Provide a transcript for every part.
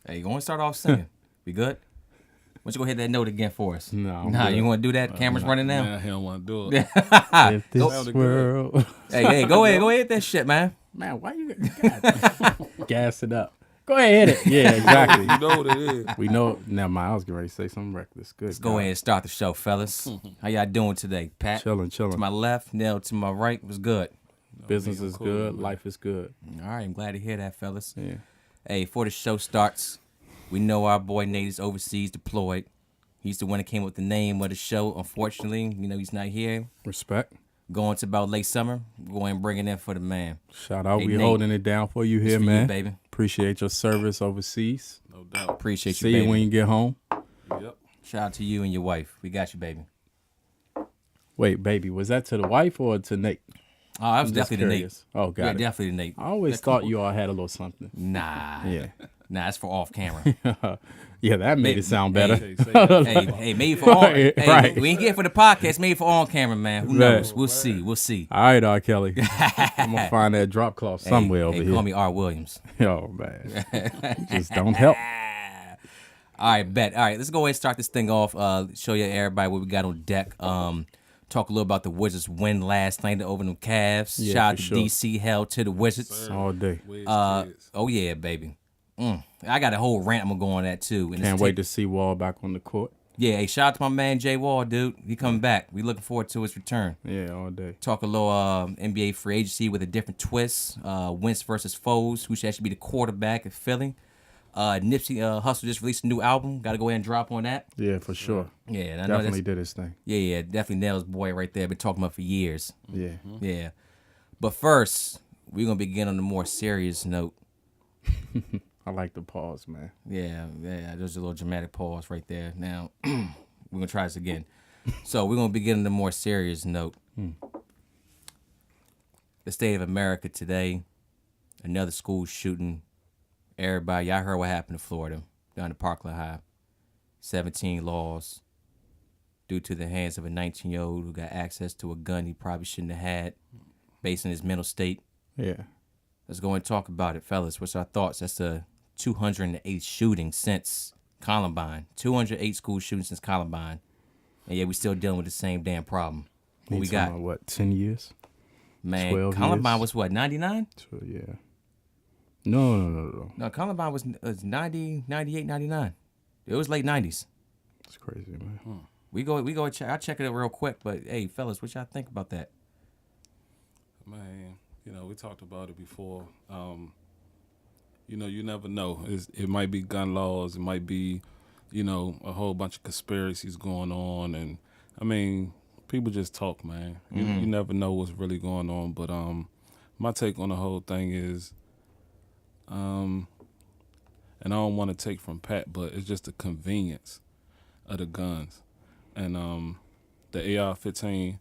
Hey, you want to start off singing? We good? Why don't you go hit that note again for us? No, You want to do that? Camera's running now. Man, he don't want to do it. if this world. Hey, go ahead, hit that shit, man. Man, why you gas it up? Go ahead, hit it. Yeah, exactly. You know what it is. We know. Never mind. I was getting ready to say something reckless. Good. Let's go ahead and start the show, fellas. How y'all doing today, Pat? Chilling. To my left, Nell to my right. Was good. Business is good. Man. Life is good. All right, I'm glad to hear that, fellas. Yeah. Hey, before the show starts, we know our boy Nate is overseas deployed. He's the one that came up with the name of the show. Unfortunately, he's not here. Respect. Going to about late summer. We're going to bring it in for the man. Shout out. Hey, We Nate. holding it down for you here, For man. you, baby. Appreciate your service overseas. No doubt. Appreciate See you, baby. you when you get home. Yep. Shout out to you and your wife. We got you, baby. Wait, baby, was that to the wife or to Nate? Oh, that was I'm just definitely the Nate. curious. Oh, got Yeah, it. definitely the Nate. I always thought you all had a little something. Nah. Yeah. Nah, that's for off camera. Yeah, that made it sound better. Say that. hey, maybe for on. Right, Hey, right. we ain't get it for the podcast. Maybe for on camera, man. Who Right. knows? We'll see. All right, R. Kelly. I'm going to find that drop cloth somewhere over here. Call me R. Williams. Oh, man. You just don't help. All right, bet. All right, let's go ahead and start this thing off. Show you everybody what we got on deck. Talk a little about the Wizards' win last night over them Cavs. Yeah, Shout out for to sure. DC. Hell to the Wizards. All day. Wiz kids. Oh yeah, baby. I got a whole rant I'm gonna go on that too. And Can't wait to see Wall back on the court. Yeah, hey, shout out to my man Jay Wall, dude. He coming back. We looking forward to his return. Yeah, all day. Talk a little NBA free agency with a different twist. Wentz versus Foles. Who should actually be the quarterback in Philly? Nipsey Hussle just released a new album. Got to go ahead and drop on that. Yeah, for sure. Yeah, and I know Definitely that's, did his thing. yeah, definitely Nell's boy right there. Been talking about for years. Yeah. Yeah, but first we're gonna begin on a more serious note. I like the pause, man. Yeah, there's a little dramatic pause right there. Now we're gonna try this again. So we're gonna begin on a more serious note. The state of America today. Another school shooting. Everybody, y'all heard what happened in Florida, down at Parkland High. 17 lost due to the hands of a 19-year-old who got access to a gun he probably shouldn't have had based on his mental state. Yeah. Let's go and talk about it, fellas. What's our thoughts? That's the 208 shooting since Columbine. 208 school shootings since Columbine. And yet we still dealing with the same damn problem. What we got? What, 10 years? Man, 12 Columbine years? was what, 99? So, yeah. No. No, Columbine was 90, 98, 99. It was late 90s. It's crazy, man. We go check. I'll check it out real quick. But hey, fellas, what y'all think about that? Man, we talked about it before. You never know. It might be gun laws. It might be, a whole bunch of conspiracies going on. And, I mean, people just talk, man. You never know what's really going on. But my take on the whole thing is, and I don't want to take from Pat, but it's just the convenience of the guns. And the AR-15,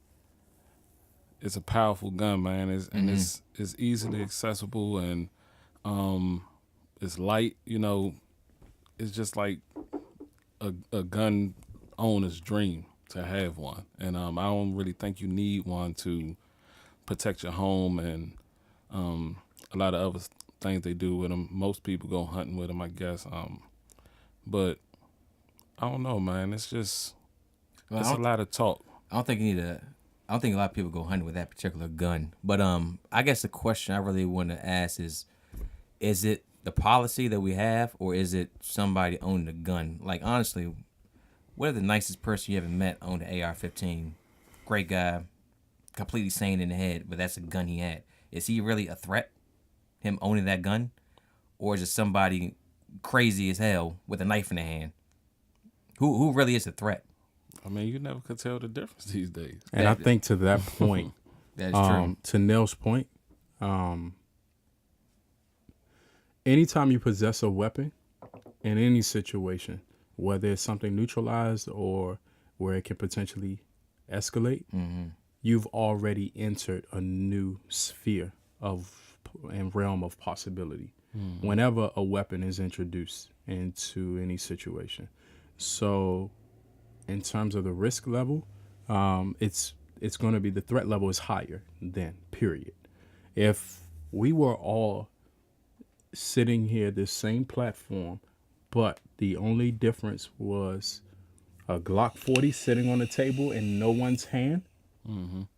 it's a powerful gun, man. It's easily accessible, and it's light. It's just like a gun owner's dream to have one. And I don't really think you need one to protect your home and a lot of other things they do with them. Most people go hunting with them, I guess. But I don't know, man. It's just it's a lot of talk. I don't think I don't think a lot of people go hunting with that particular gun. But I guess the question I really want to ask is it the policy that we have, or is it somebody owning a gun? Like, honestly, what if the nicest person you ever met owned an AR-15? Great guy, completely sane in the head, but that's a gun he had. Is he really a threat, him owning that gun? Or is it somebody crazy as hell with a knife in their hand? Who really is a threat? I mean, you never could tell the difference these days. And I think to that point, That is true. to Nell's point, anytime you possess a weapon in any situation, whether it's something neutralized or where it can potentially escalate, you've already entered a new sphere and realm of possibility whenever a weapon is introduced into any situation. So in terms of the risk level, it's going to be, the threat level is higher then, period. If we were all sitting here, this same platform, but the only difference was a Glock 40 sitting on the table in no one's hand.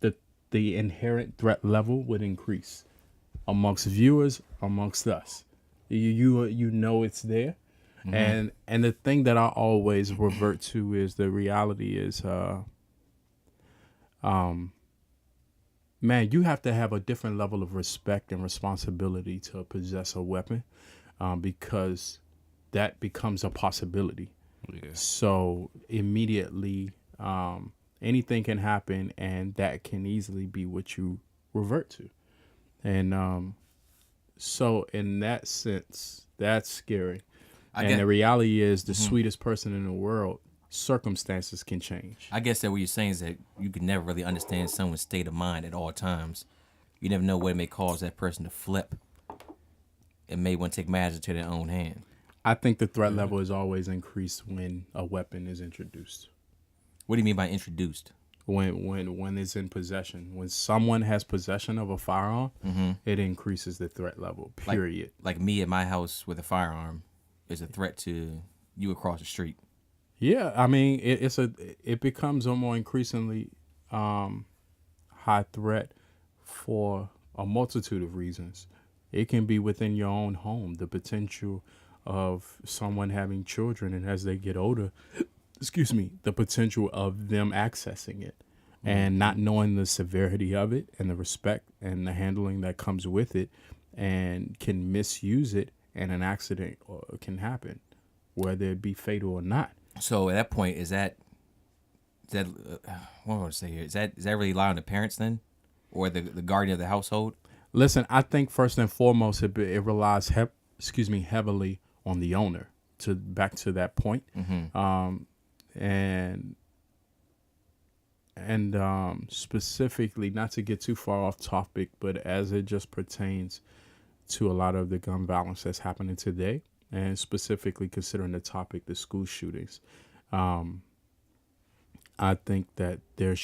The the inherent threat level would increase amongst viewers, amongst us. You know it's there. And the thing that I always revert to is the reality is man, you have to have a different level of respect and responsibility to possess a weapon, because that becomes a possibility. Yeah. So immediately, anything can happen, and that can easily be what you revert to. And so in that sense, that's scary. And the reality is, the sweetest person in the world, circumstances can change. I guess that what you're saying is that you can never really understand someone's state of mind at all times. You never know what may cause that person to flip and may want to take matters into their own hand. I think the threat level is always increased when a weapon is introduced. What do you mean by introduced? When it's in possession. When someone has possession of a firearm, it increases the threat level, period. Like me at my house with a firearm is a threat to you across the street. Yeah, I mean, it becomes a more increasingly high threat for a multitude of reasons. It can be within your own home, the potential of someone having children, and as they get older, the potential of them accessing it and not knowing the severity of it and the respect and the handling that comes with it, and can misuse it, and an accident can happen, whether it be fatal or not. So at that point, is that what do I want to say here? Is that really lie on the parents then, or the guardian of the household? Listen, I think first and foremost, it relies heavily on the owner. Back to that point, and specifically, not to get too far off topic, but as it just pertains to a lot of the gun violence that's happening today, and specifically considering the topic, the school shootings, I think that there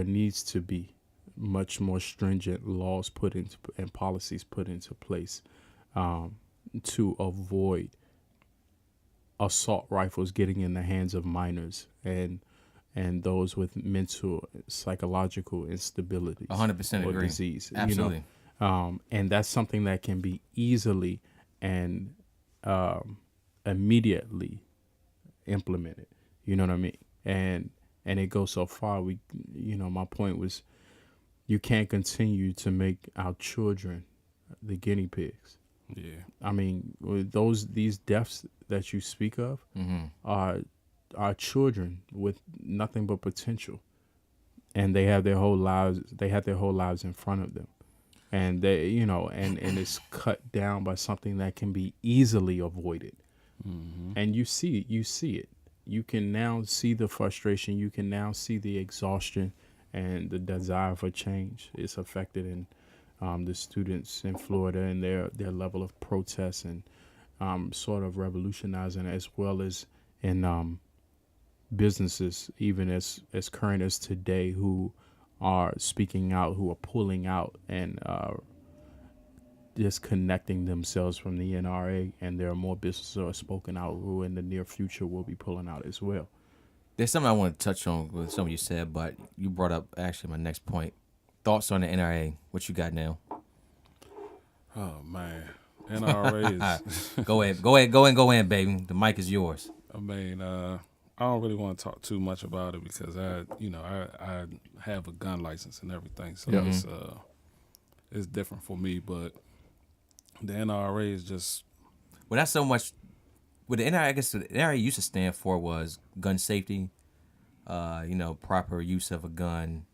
needs to be much more stringent laws put into and policies put into place to avoid assault rifles getting in the hands of minors and those with mental, psychological instability, 100% or agree. disease. Absolutely. And that's something that can be easily and immediately implemented. You know what I mean? And it goes so far. My point was, you can't continue to make our children the guinea pigs. Yeah. I mean, these deaths that you speak of are children with nothing but potential, and they have their whole lives. They have their whole lives in front of them, and they, and it's cut down by something that can be easily avoided. And you see it. You can now see the frustration. You can now see the exhaustion and the desire for change. It's affected in the students in Florida and their level of protest and sort of revolutionizing, as well as in businesses, even as current as today, who are speaking out, who are pulling out and disconnecting themselves from the NRA, and there are more businesses that are spoken out who in the near future will be pulling out as well. There's something I want to touch on with something you said, but you brought up actually my next point. Thoughts on the NRA? What you got now? Oh man, NRA is. Go in, baby. The mic is yours. I mean, I don't really want to talk too much about it because I have a gun license and everything, so it's different for me. But the NRA is just. Well, not so much. What the NRA, I guess, the NRA used to stand for was gun safety, proper use of a gun,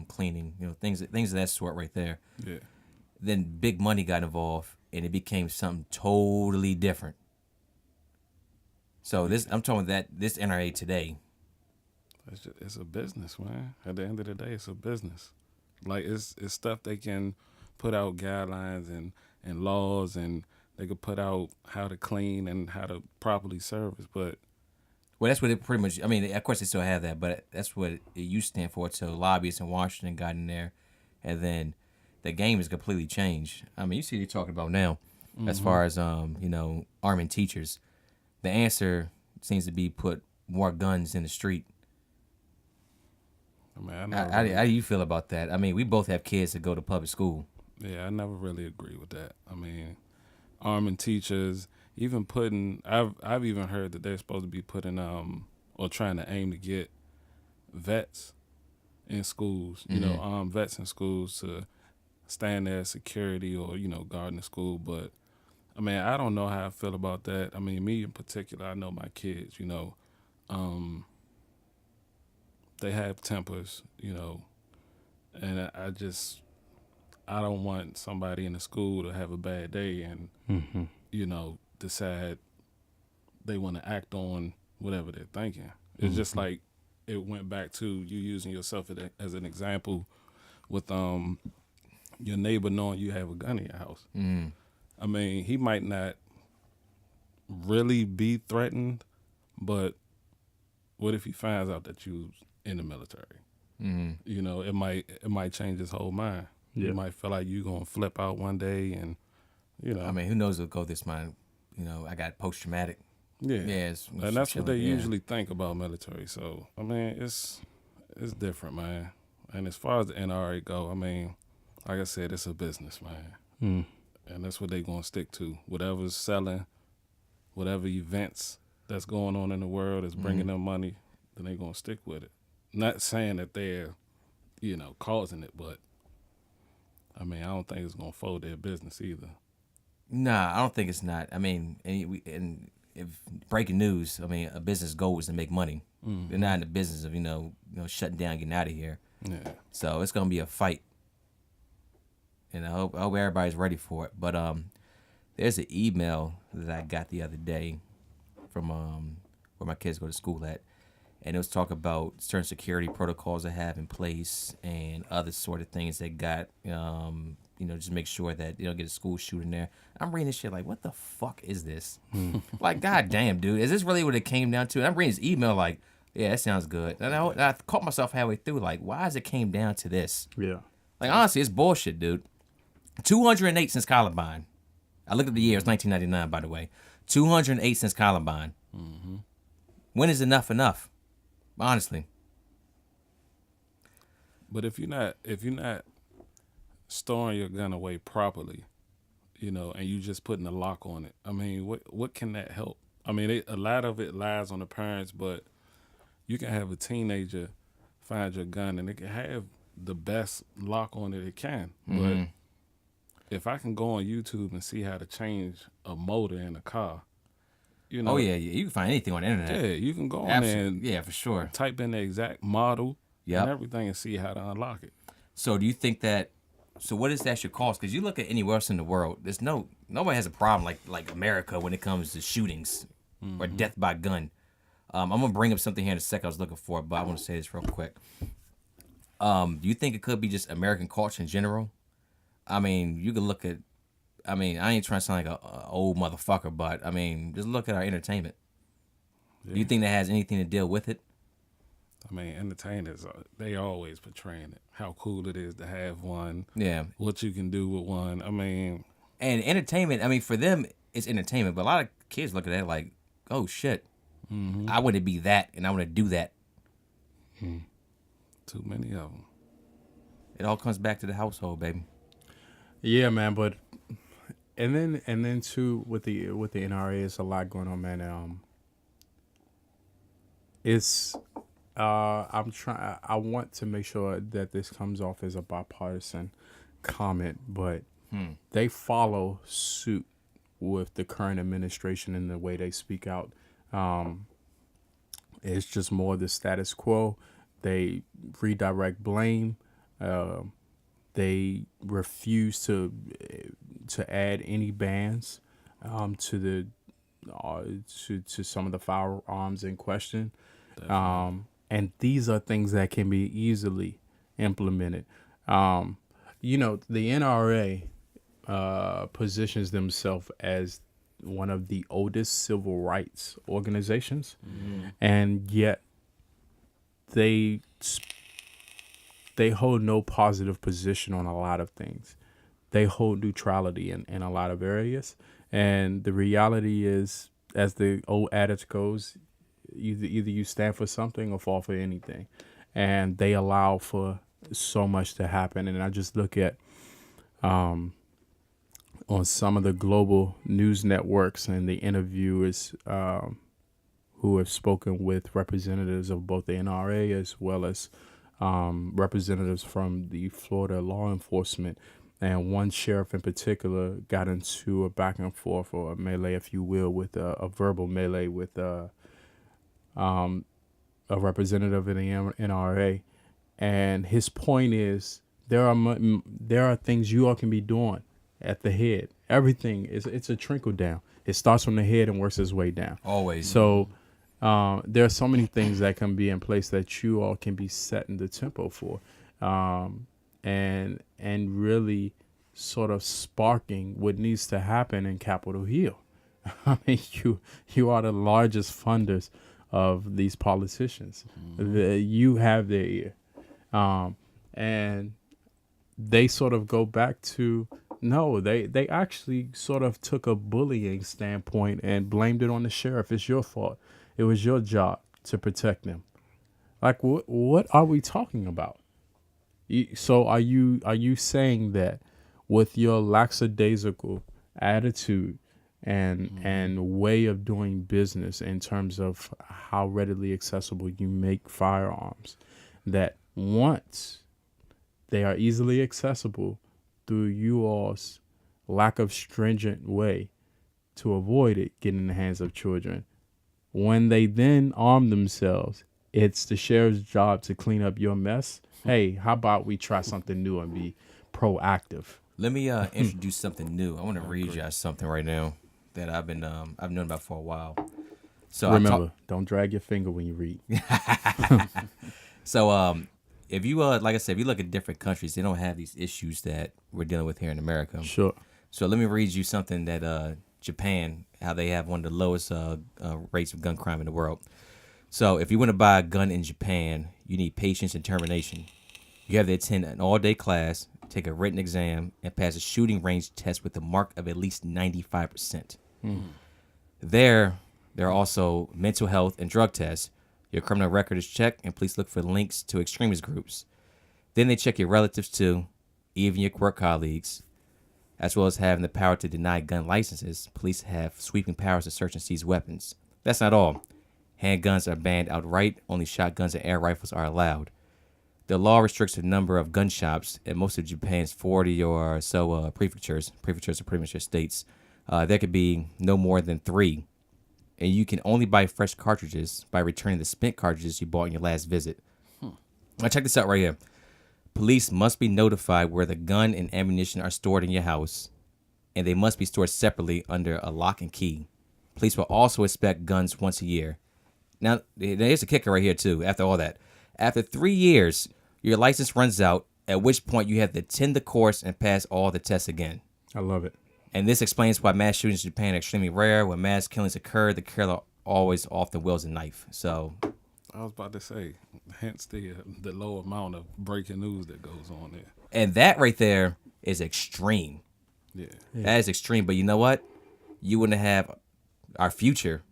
cleaning, things of that sort right there. Yeah. Then big money got involved, and it became something totally different. So I'm talking that this NRA today. It's a business, man. At the end of the day, it's a business. Like it's stuff they can put out guidelines and laws, and they could put out how to clean and how to properly service, but. Well, that's what it pretty much. I mean, of course they still have that, but that's what it used to stand for. So lobbyists in Washington got in there, and then the game has completely changed. I mean, you see what you're talking about now. as far as arming teachers. The answer seems to be put more guns in the street. I mean, How do you feel about that? I mean, we both have kids that go to public school. yeah, I never really agree with that. I mean, arming teachers, even putting, I've even heard that they're supposed to be putting or trying to aim to get vets in schools, armed vets in schools to stand there as security or, guarding the school. But I mean, I don't know how I feel about that. I mean, me in particular, I know my kids, they have tempers, and I don't want somebody in the school to have a bad day and, decide they want to act on whatever they're thinking. It's just like it went back to you using yourself as an example with your neighbor knowing you have a gun in your house. I mean, he might not really be threatened, but what if he finds out that you was in the military? It might change his whole mind. Yeah. You might feel like you're gonna flip out one day, and I mean, who knows what go this mind? I got post traumatic. Yeah, and that's what they yeah. usually think about military. So I mean, it's different, man. And as far as the NRA go, I mean, like I said, it's a business, man, and that's what they gonna stick to. Whatever's selling, whatever events that's going on in the world is bringing them money, then they gonna stick with it. Not saying that they're, causing it, but I mean, I don't think it's gonna fold their business either. Nah, I don't think it's not. I mean, and if breaking news, I mean, a business goal is to make money. They're not in the business of shutting down, getting out of here. Yeah. So it's gonna be a fight, and I hope everybody's ready for it. But there's an email that I got the other day from where my kids go to school at, and it was talk about certain security protocols they have in place and other sort of things they got. Just make sure that you don't get a school shooting there. I'm reading this shit like, what the fuck is this? Like, goddamn, dude, is this really what it came down to? And I'm reading this email like, yeah, that sounds good. And I caught myself halfway through like, why has it came down to this? Yeah. Like, honestly, it's bullshit, dude. 208 since Columbine. I looked at the year. It's 1999, by the way. 208 since Columbine. When is enough? Honestly. But if you're not storing your gun away properly, and you just putting a lock on it, I mean, what can that help? I mean, a lot of it lies on the parents, but you can have a teenager find your gun and it can have the best lock on it can. But if I can go on YouTube and see how to change a motor in a car, Oh yeah, you can find anything on the internet. Yeah, you can go on there and for sure. type in the exact model and everything and see how to unlock it. So do you think that? So what does that should cost? Because you look at anywhere else in the world, there's nobody has a problem like America when it comes to shootings or death by gun. I'm gonna bring up something here in a second I was looking for, but I want to say this real quick. Do you think it could be just American culture in general? I mean, you could look at. I mean, I ain't trying to sound like a old motherfucker, but I mean, just look at our entertainment. Yeah. Do you think that has anything to deal with it? I mean, entertainers, they always portraying it. How cool it is to have one. Yeah. What you can do with one. I mean. And entertainment, I mean, for them, it's entertainment. But a lot of kids look at it like, oh, shit. I want to be that, and I want to do that. Too many of them. It all comes back to the household, baby. Yeah, man, but... And then too with the NRA, it's a lot going on, man. It's I want to make sure that this comes off as a bipartisan comment, but they follow suit with the current administration in the way they speak out. It's just more the status quo. They redirect blame. They refuse to add any bans to the to some of the firearms in question. And these are things that can be easily implemented. The NRA positions themselves as one of the oldest civil rights organizations, and yet they hold no positive position on a lot of things. they hold neutrality in a lot of areas. And the reality is, as the old adage goes, either you stand for something or fall for anything. And they allow for so much to happen. And I just look at on some of the global news networks and the interviewers who have spoken with representatives of both the NRA as well as representatives from the Florida law enforcement. And one sheriff in particular got into a back and forth, or a melee, if you will, with a verbal melee with a representative of the NRA. And his point is, there are things you all can be doing at the head. Everything it's a trickle down. It starts from the head and works its way down. Always. So there are so many things that can be in place that you all can be setting the tempo for, and really sort of sparking what needs to happen in Capitol Hill. I mean, you are the largest funders of these politicians. You have their ear, and they sort of go back to, no, they actually sort of took a bullying standpoint and blamed it on the sheriff. It's your fault. It was your job to protect them. Like, what are we talking about? So are you saying that with your lackadaisical attitude and way of doing business in terms of how readily accessible you make firearms, that once they are easily accessible through you all's lack of stringent way to avoid it getting in the hands of children, when they then arm themselves, it's the sheriff's job to clean up your mess? Hey, how about we try something new and be proactive? Let me introduce something new. I want to read you guys something right now that I've known about for a while. So remember, don't drag your finger when you read. So if you like I said, if you look at different countries, they don't have these issues that we're dealing with here in America. Sure. So let me read you something that Japan, how they have one of the lowest rates of gun crime in the world. So if you want to buy a gun in Japan, you need patience and determination. You have to attend an all-day class, take a written exam, and pass a shooting range test with a mark of at least 95%. There are also mental health and drug tests. Your criminal record is checked, and police look for links to extremist groups. Then they check your relatives too, even your work colleagues. As well as having the power to deny gun licenses, police have sweeping powers to search and seize weapons. That's not all. Handguns are banned outright. Only shotguns and air rifles are allowed. The law restricts the number of gun shops in most of Japan's 40 or so prefectures. Prefectures are pretty much your states. There could be no more than 3. And you can only buy fresh cartridges by returning the spent cartridges you bought in your last visit. Now check this out right here. Police must be notified where the gun and ammunition are stored in your house, and they must be stored separately under a lock and key. Police will also inspect guns once a year. Now, there's a kicker right here, too, after all that. After 3 years, your license runs out, at which point you have to attend the course and pass all the tests again. I love it. And this explains why mass shootings in Japan are extremely rare. When mass killings occur, the killer always often wields a knife. So I was about to say, hence the low amount of breaking news that goes on there. And that right there is extreme. Yeah. That is extreme. But you know what? You wouldn't have our future,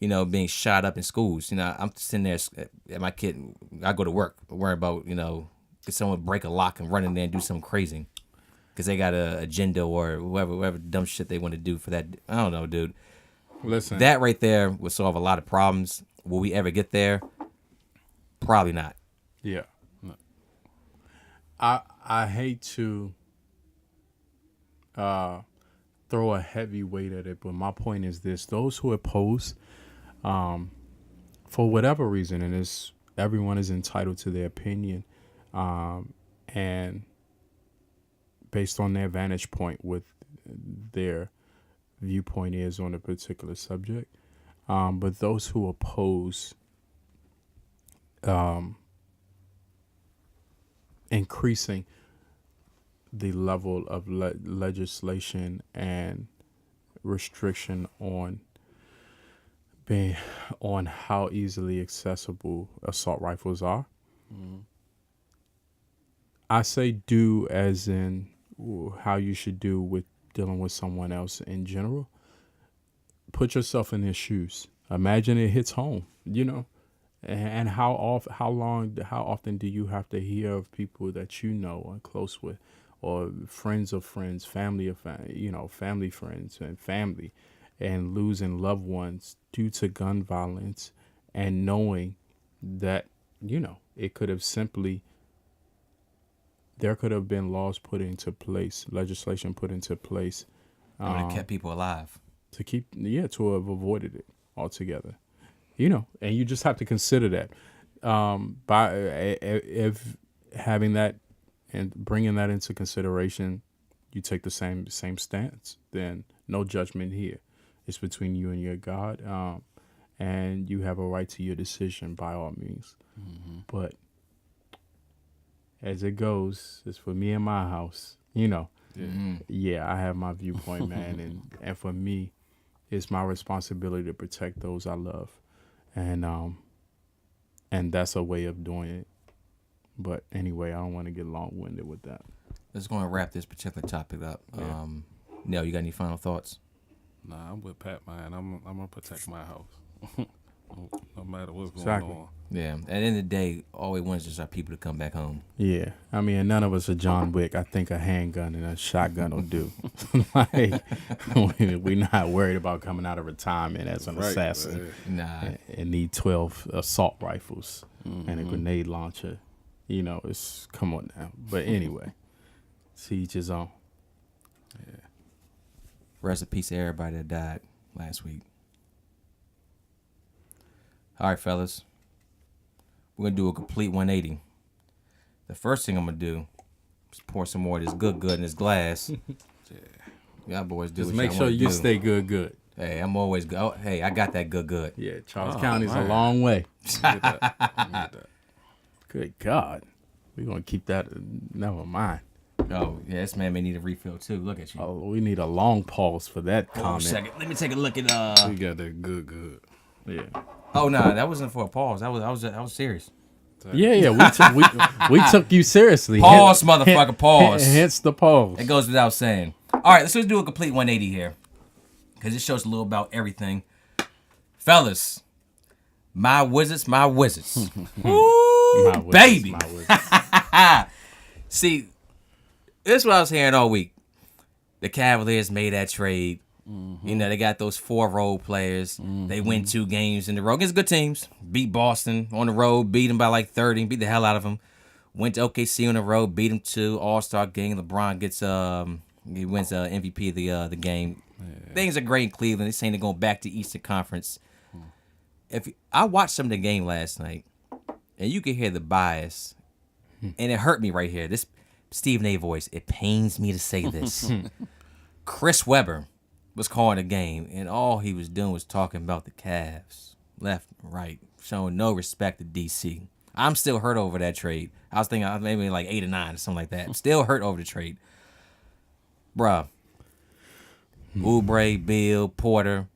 being shot up in schools. I'm sitting there at my kid. I go to work, worry about, could someone break a lock and run in there and do something crazy because they got an agenda or whatever dumb shit they want to do for that. I don't know, dude. Listen, That right there would solve a lot of problems. Will we ever get there? Probably not. yeah. I hate to throw a heavy weight at it, but my point is this: those who oppose, for whatever reason, and everyone is entitled to their opinion, and based on their vantage point, with their viewpoint is on a particular subject. But those who oppose increasing the level of legislation and restriction on how easily accessible assault rifles are. I say do as in how you should do with dealing with someone else in general. Put yourself in their shoes. Imagine it hits home, and how often do you have to hear of people that you know are close with, or friends of friends, family of family friends and family, and losing loved ones due to gun violence, and knowing that it could have simply, there could have been laws put into place, legislation put into place, It would have kept people alive. to have avoided it altogether. And you just have to consider that. If having that and bringing that into consideration, you take the same stance, then no judgment here. It's between you and your God, and you have a right to your decision by all means. Mm-hmm. But as it goes, it's for me and my house. Yeah, I have my viewpoint, man, and for me, it's my responsibility to protect those I love, and that's a way of doing it. But anyway, I don't want to get long-winded with that. Let's go and wrap this particular topic up. Yeah. Nell, you got any final thoughts? Nah, I'm with Pat, man. I'm gonna protect my house, no matter what's going Exactly. on. Yeah. At the end of the day, all we want is just our people to come back home. Yeah, I mean, none of us are John Wick. I think a handgun and a shotgun will do. Like, we're not worried about coming out of retirement as an assassin Nah. and need 12 assault rifles and a grenade launcher. It's, come on now. But anyway, to each his own. Yeah. Rest in peace to everybody that died last week. All right, fellas. We're going to do a complete 180. The first thing I'm going to do is pour some more of this good in this glass. Y'all boys do Just what make y'all sure wanna you do. stay good. Hey, I'm always good. Oh, hey, I got that good. Yeah, Charles County's a long way. Good God. We're going to keep that. Never mind. Oh, yeah, this man may need a refill, too. Look at you. Oh, we need a long pause for that Hold on a comment. second. Let me take a look at... We got that good. Yeah. Oh, no, that wasn't for a pause. I was serious. Yeah. We took you seriously. Pause, motherfucker, pause. Hence the pause. It goes without saying. All right, let's just do a complete 180 here. Because it shows a little about everything. Fellas, my wizards. Woo, My wizards, baby. my wizards. See, this is what I was hearing all week. The Cavaliers made that trade. Mm-hmm. They got those 4 role players. Mm-hmm. They win 2 games in a row against good teams. Beat Boston on the road, beat them by like 30, beat the hell out of them. Went to OKC on the road, beat them 2 All-Star game. LeBron gets he wins MVP of the game. Yeah. Things are great in Cleveland. They're saying they're going back to Eastern Conference. I watched some of the game last night, and you can hear the bias, and it hurt me right here. This Stephen A. voice. It pains me to say this. Chris Webber was calling the game, and all he was doing was talking about the Cavs, left and right, showing no respect to DC. I'm still hurt over that trade. I was thinking maybe like 8 or 9 or something like that. I'm still hurt over the trade. Bruh. Oubre, Bill, Porter,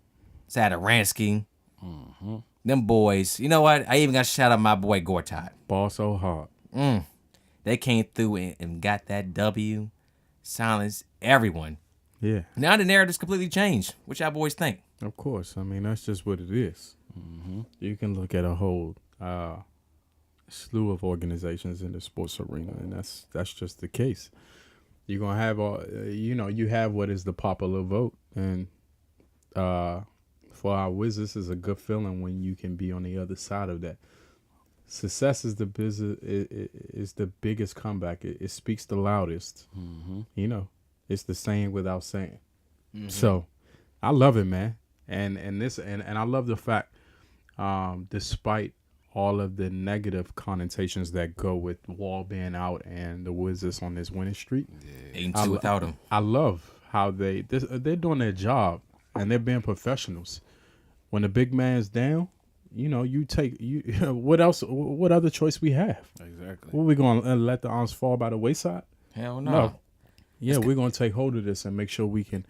Sadaransky. Mm-hmm. Them boys. You know what? I even got to shout out my boy Gortat. Ball so hard. They came through and got that W. Silenced everyone. Yeah. Now the narrative's completely changed. What y'all boys think? Of course. I mean, that's just what it is. Mm-hmm. You can look at a whole slew of organizations in the sports arena, and that's just the case. You're going to have you have what is the popular vote, and for our Wizards, it's a good feeling when you can be on the other side of that. Success is the biggest comeback. It speaks the loudest. Mm-hmm. It's the saying without saying. Mm-hmm. So I love it, man. And I love the fact, despite all of the negative connotations that go with Wall being out and the Wizards on this winning streak, 8-2 without him. I love how they're doing their job and they're being professionals. When the big man's down, you take what else? What other choice we have? Exactly. What, we going to let the arms fall by the wayside? Hell no. Yeah, we're going to take hold of this and make sure we can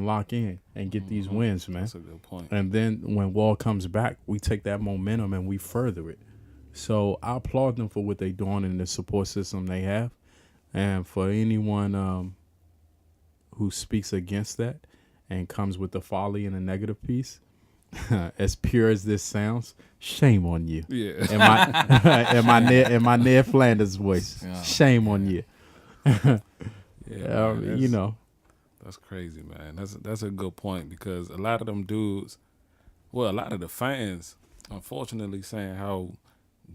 lock in and get these wins, man. That's a good point. And then when Wall comes back, we take that momentum and we further it. So I applaud them for what they're doing and the support system they have. And for anyone who speaks against that and comes with the folly and a negative piece, as pure as this sounds, shame on you. Yeah. In my Ned Flanders voice, shame on you. Yeah, man, You know, that's crazy, man. That's a good point because a lot of them dudes, well, a lot of the fans, unfortunately, saying how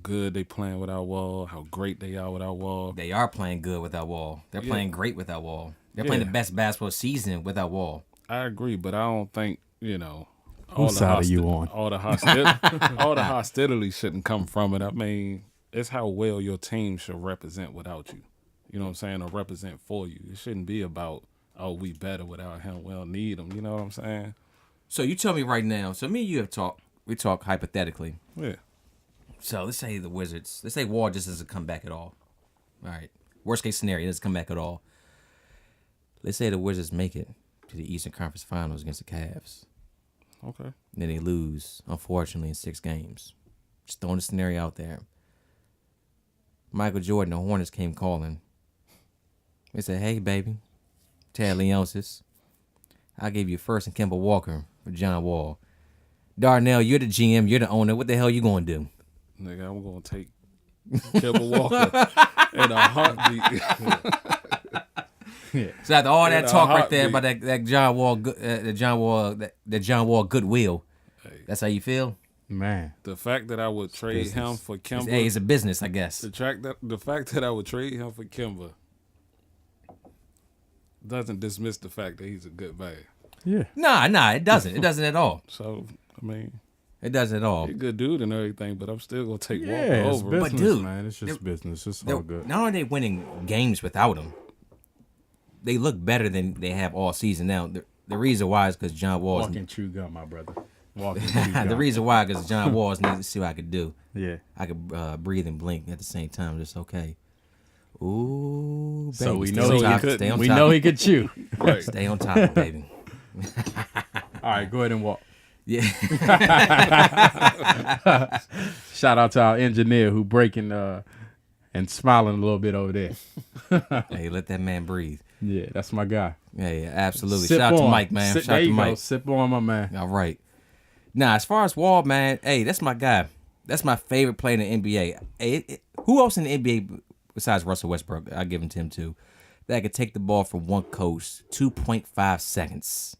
good they playing without Wall, how great they are without Wall. They are playing good without Wall. They're playing great without Wall. They're playing the best basketball season without Wall. I agree, but I don't think, you know, whose side are you on? all the hostility shouldn't come from it. I mean, it's how well your team should represent without you. You know what I'm saying? Or represent for you. It shouldn't be about, oh, we better without him. We don't need him. You know what I'm saying? So you tell me right now. So me and you have talked. We talk hypothetically. Yeah. So let's say the Wizards. Let's say Wall just doesn't come back at all. All right. Worst case scenario, doesn't come back at all. Let's say the Wizards make it to the Eastern Conference Finals against the Cavs. Okay. Then they lose, unfortunately, in 6 games. Just throwing the scenario out there. Michael Jordan, the Hornets came calling. They said, hey, baby, Tad Leonsis, I'll give you first and Kemba Walker for John Wall. Darnell, you're the GM, you're the owner. What the hell you going to do? Nigga, I'm going to take Kemba Walker in a heartbeat. So after all that talk right there heartbeat. about that John Wall goodwill, that's how you feel? Man, The fact that I would trade him for Kemba. Hey, it's a business, I guess. The fact that I would trade him for Kemba doesn't dismiss the fact that he's a good man. yeah. Nah, it doesn't. It doesn't at all. So, I mean, It doesn't at all. he's a good dude and everything, but I'm still going to take Yeah, Walker it's over. business, But, dude, man. It's just business. It's all good. Not only are they winning games without him, they look better than they have all season. Now, the reason why is because John Wall Walking chew gum, my brother. Walking chew gum. the reason why because John Wall needs to see what I could do. Yeah. I could breathe and blink at the same time. Just okay. Ooh, baby. So we stay know on he top. could- Stay on We top. know he could chew. Right. Stay on top, baby. All right, go ahead and walk. Yeah. Shout out to our engineer who breaking and smiling a little bit over there. Hey, let that man breathe. Yeah, that's my guy. Yeah, absolutely. Sip Shout out to on. Mike, man. Sip, Shout out there to you go. Mike. Sip on, my man. All right. Now, as far as Wall, man, hey, that's my guy. That's my favorite player in the NBA. Hey, who else in the NBA besides Russell Westbrook? I give him to him too. That could take the ball from one coast 2.5 seconds.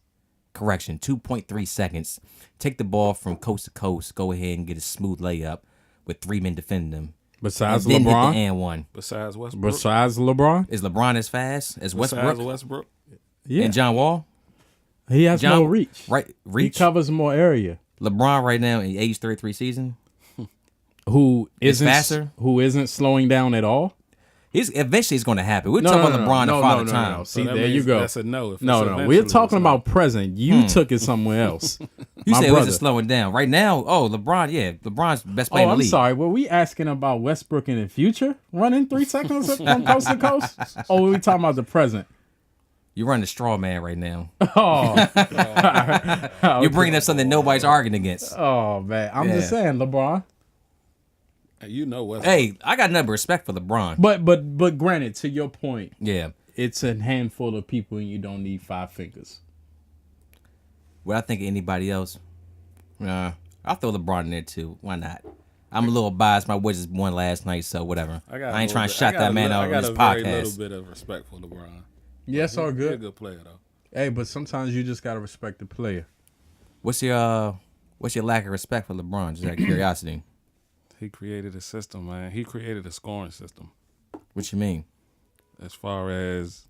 Correction, 2.3 seconds. Take the ball from coast to coast. Go ahead and get a smooth layup with 3 men defending them. Besides and then hit the LeBron. and one. Besides Westbrook. Besides LeBron. Is LeBron as fast as Westbrook Besides Westbrook. Yeah. and John Wall? He has John, more reach. Right, He reach. covers more area. LeBron right now in age 33 season. Who Is isn't faster? Who isn't slowing down at all? Eventually it's going to happen. We're talking about LeBron and Father Time. no. So See, that there you means go. That's a no. If No, it's no. eventually, We're talking it's no. about present. You took it somewhere else. You My said brother. was it slowing down? Right now, LeBron, yeah. LeBron's best player Oh, in the I'm league. sorry. Were we asking about Westbrook in the future running 3 seconds from coast to coast? Or were we talking about the present? You're running the straw man right now. Oh, You're bringing up something nobody's arguing against. oh man. I'm just Yeah. saying, LeBron. You know Westbrook. Hey, I got nothing but respect for LeBron. But granted, to your point, Yeah. it's a handful of people and you don't need 5 fingers. What I think of anybody else, I'll throw LeBron in there too. Why not? I'm a little biased. My Wizards won last night, so whatever. I ain't trying to shut that man out on this I got a very podcast. little bit of respect for LeBron. Yes, all He's a good. good player though. Hey, but sometimes you just gotta respect the player. What's your lack of respect for LeBron? Just out of curiosity. He created a system, man. He created a scoring system. What you mean? As far as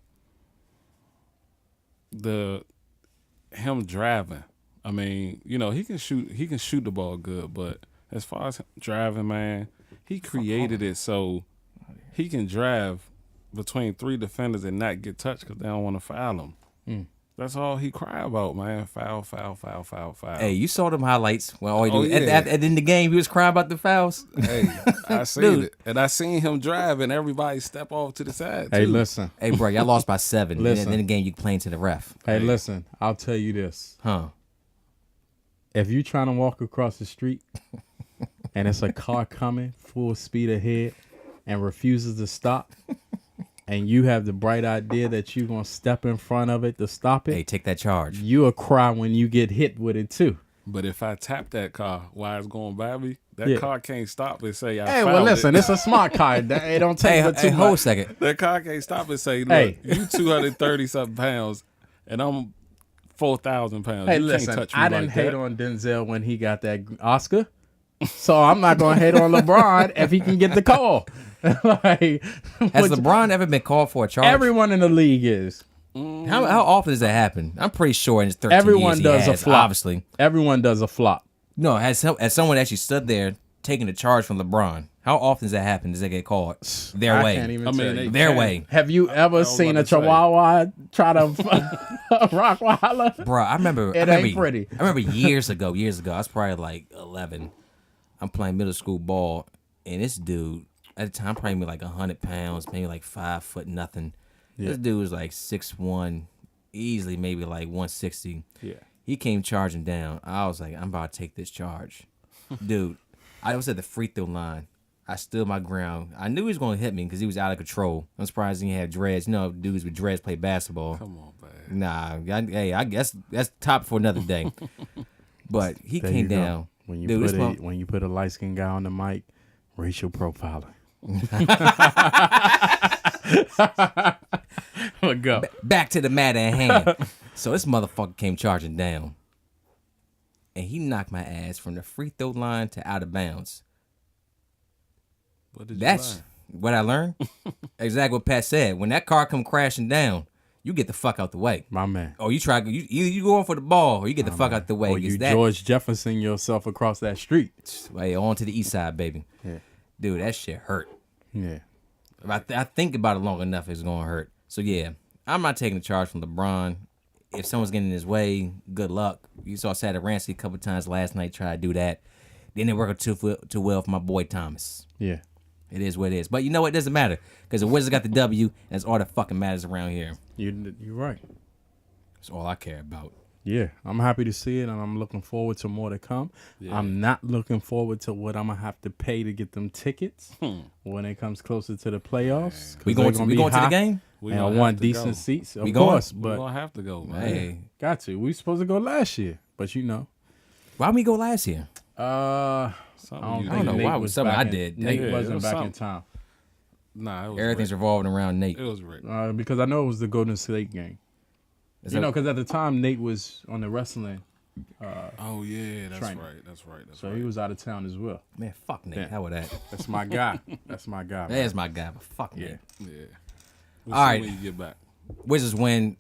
him driving, I mean, you know, he can shoot the ball good, but as far as driving, man, he created it so he can drive between 3 defenders and not get touched because they don't want to foul him. That's all he cry about, man. Foul, foul, foul, foul, foul. Hey, you saw them highlights. Well, all he Oh, do yeah. at the end of the game, he was crying about the fouls. Hey, I seen Dude. it, and I seen him drive, and everybody step off to the side. Hey, too. listen. Hey, bro, y'all lost by 7. And Listen. then the game you playing to the ref. Hey, listen. I'll tell you this. Huh. If you trying to walk across the street and it's a car coming full speed ahead and refuses to stop, and you have the bright idea that you're going to step in front of it to stop it, Hey, take that charge. you'll cry when you get hit with it too. But if I tap that car while it's going by me, that car can't stop and say I Hey, found well, listen, it. it's a smart car. It don't take but too hold a much. second. That car can't stop and say, look, Hey. you 230 something pounds and I'm 4,000 pounds. Hey, you listen, can't touch me I didn't like hate that. on Denzel when he got that Oscar, so I'm not going to hate on LeBron if he can get the call. Like, Has LeBron ever been called for a charge? everyone in the league is. How often does that happen? I'm pretty sure in his 13 Everyone years he does a has, flop. obviously. Everyone does a flop. No, has someone actually stood there taking the charge from LeBron? How often does that happen? Does they get called their I way? can't even I mean, tell they you. Their can. way. Have you ever was seen about a to say. Chihuahua try to rock walla? Bro, I remember. It ain't pretty. I remember years ago. I was probably like 11. I'm playing middle school ball, and this dude at the time probably like 100 pounds, maybe like 5 foot nothing. This dude was like 6'1", easily maybe like 160. Yeah. He came charging down. I was like, I'm about to take this charge, dude. I was at the free throw line. I stood my ground. I knew he was going to hit me because he was out of control. I'm surprised he had dreads. You know, dudes with dreads play basketball. Come on, man. Nah, I guess that's top for another day. But he There came you go. down. When you Dude, when you put a light skinned guy on the mic, racial profiling. But go. Back to the matter at hand. So this motherfucker came charging down. And he knocked my ass from the free throw line to out of bounds. What did you That's learn? what I learned. Exactly what Pat said. When that car come crashing down, you get the fuck out the way. My man. Or either you going for the ball or you get the fuck out the way. Or you 'Cause that, George Jefferson yourself across that street. hey, on to the east side, baby. Yeah. Dude, that shit hurt. Yeah. If I think about it long enough, it's gonna hurt. So yeah, I'm not taking the charge from LeBron. If someone's getting in his way, good luck. You saw Sada Ramsey a couple times last night try to do that. Then it worked too well for my boy Thomas. Yeah. It is what it is. But you know what? It doesn't matter because the Wizards got the W, and that's all that fucking matters around here. You're right. That's all I care about. Yeah, I'm happy to see it, and I'm looking forward to more to come. Yeah. I'm not looking forward to what I'm gonna have to pay to get them tickets when it comes closer to the playoffs. 'cause We they're going gonna to be the high, game? We And I gonna want have to decent go. seats, of We going? course. We're But going to have to go, man. Hey, got to. We supposed to go last year, but you know, why did we go last year? I Something don't you think know did. Nate why. was Something back I in- did. Nate Yeah, it wasn't was back in something. town Nah, it was Everything's Rick. revolving around Nate. It was Rick. because I know it was the Golden State game. Is You that- know, because at the time Nate was on the wrestling, Oh, yeah, that's Training. right. That's right. That's so right. he was out of town as well. Man, fuck Nate. Yeah. How about that? That's my guy. That's my guy. man. That's my guy, but fuck Yeah. Nate. Yeah. We'll All see right. when you get back. Wizards win.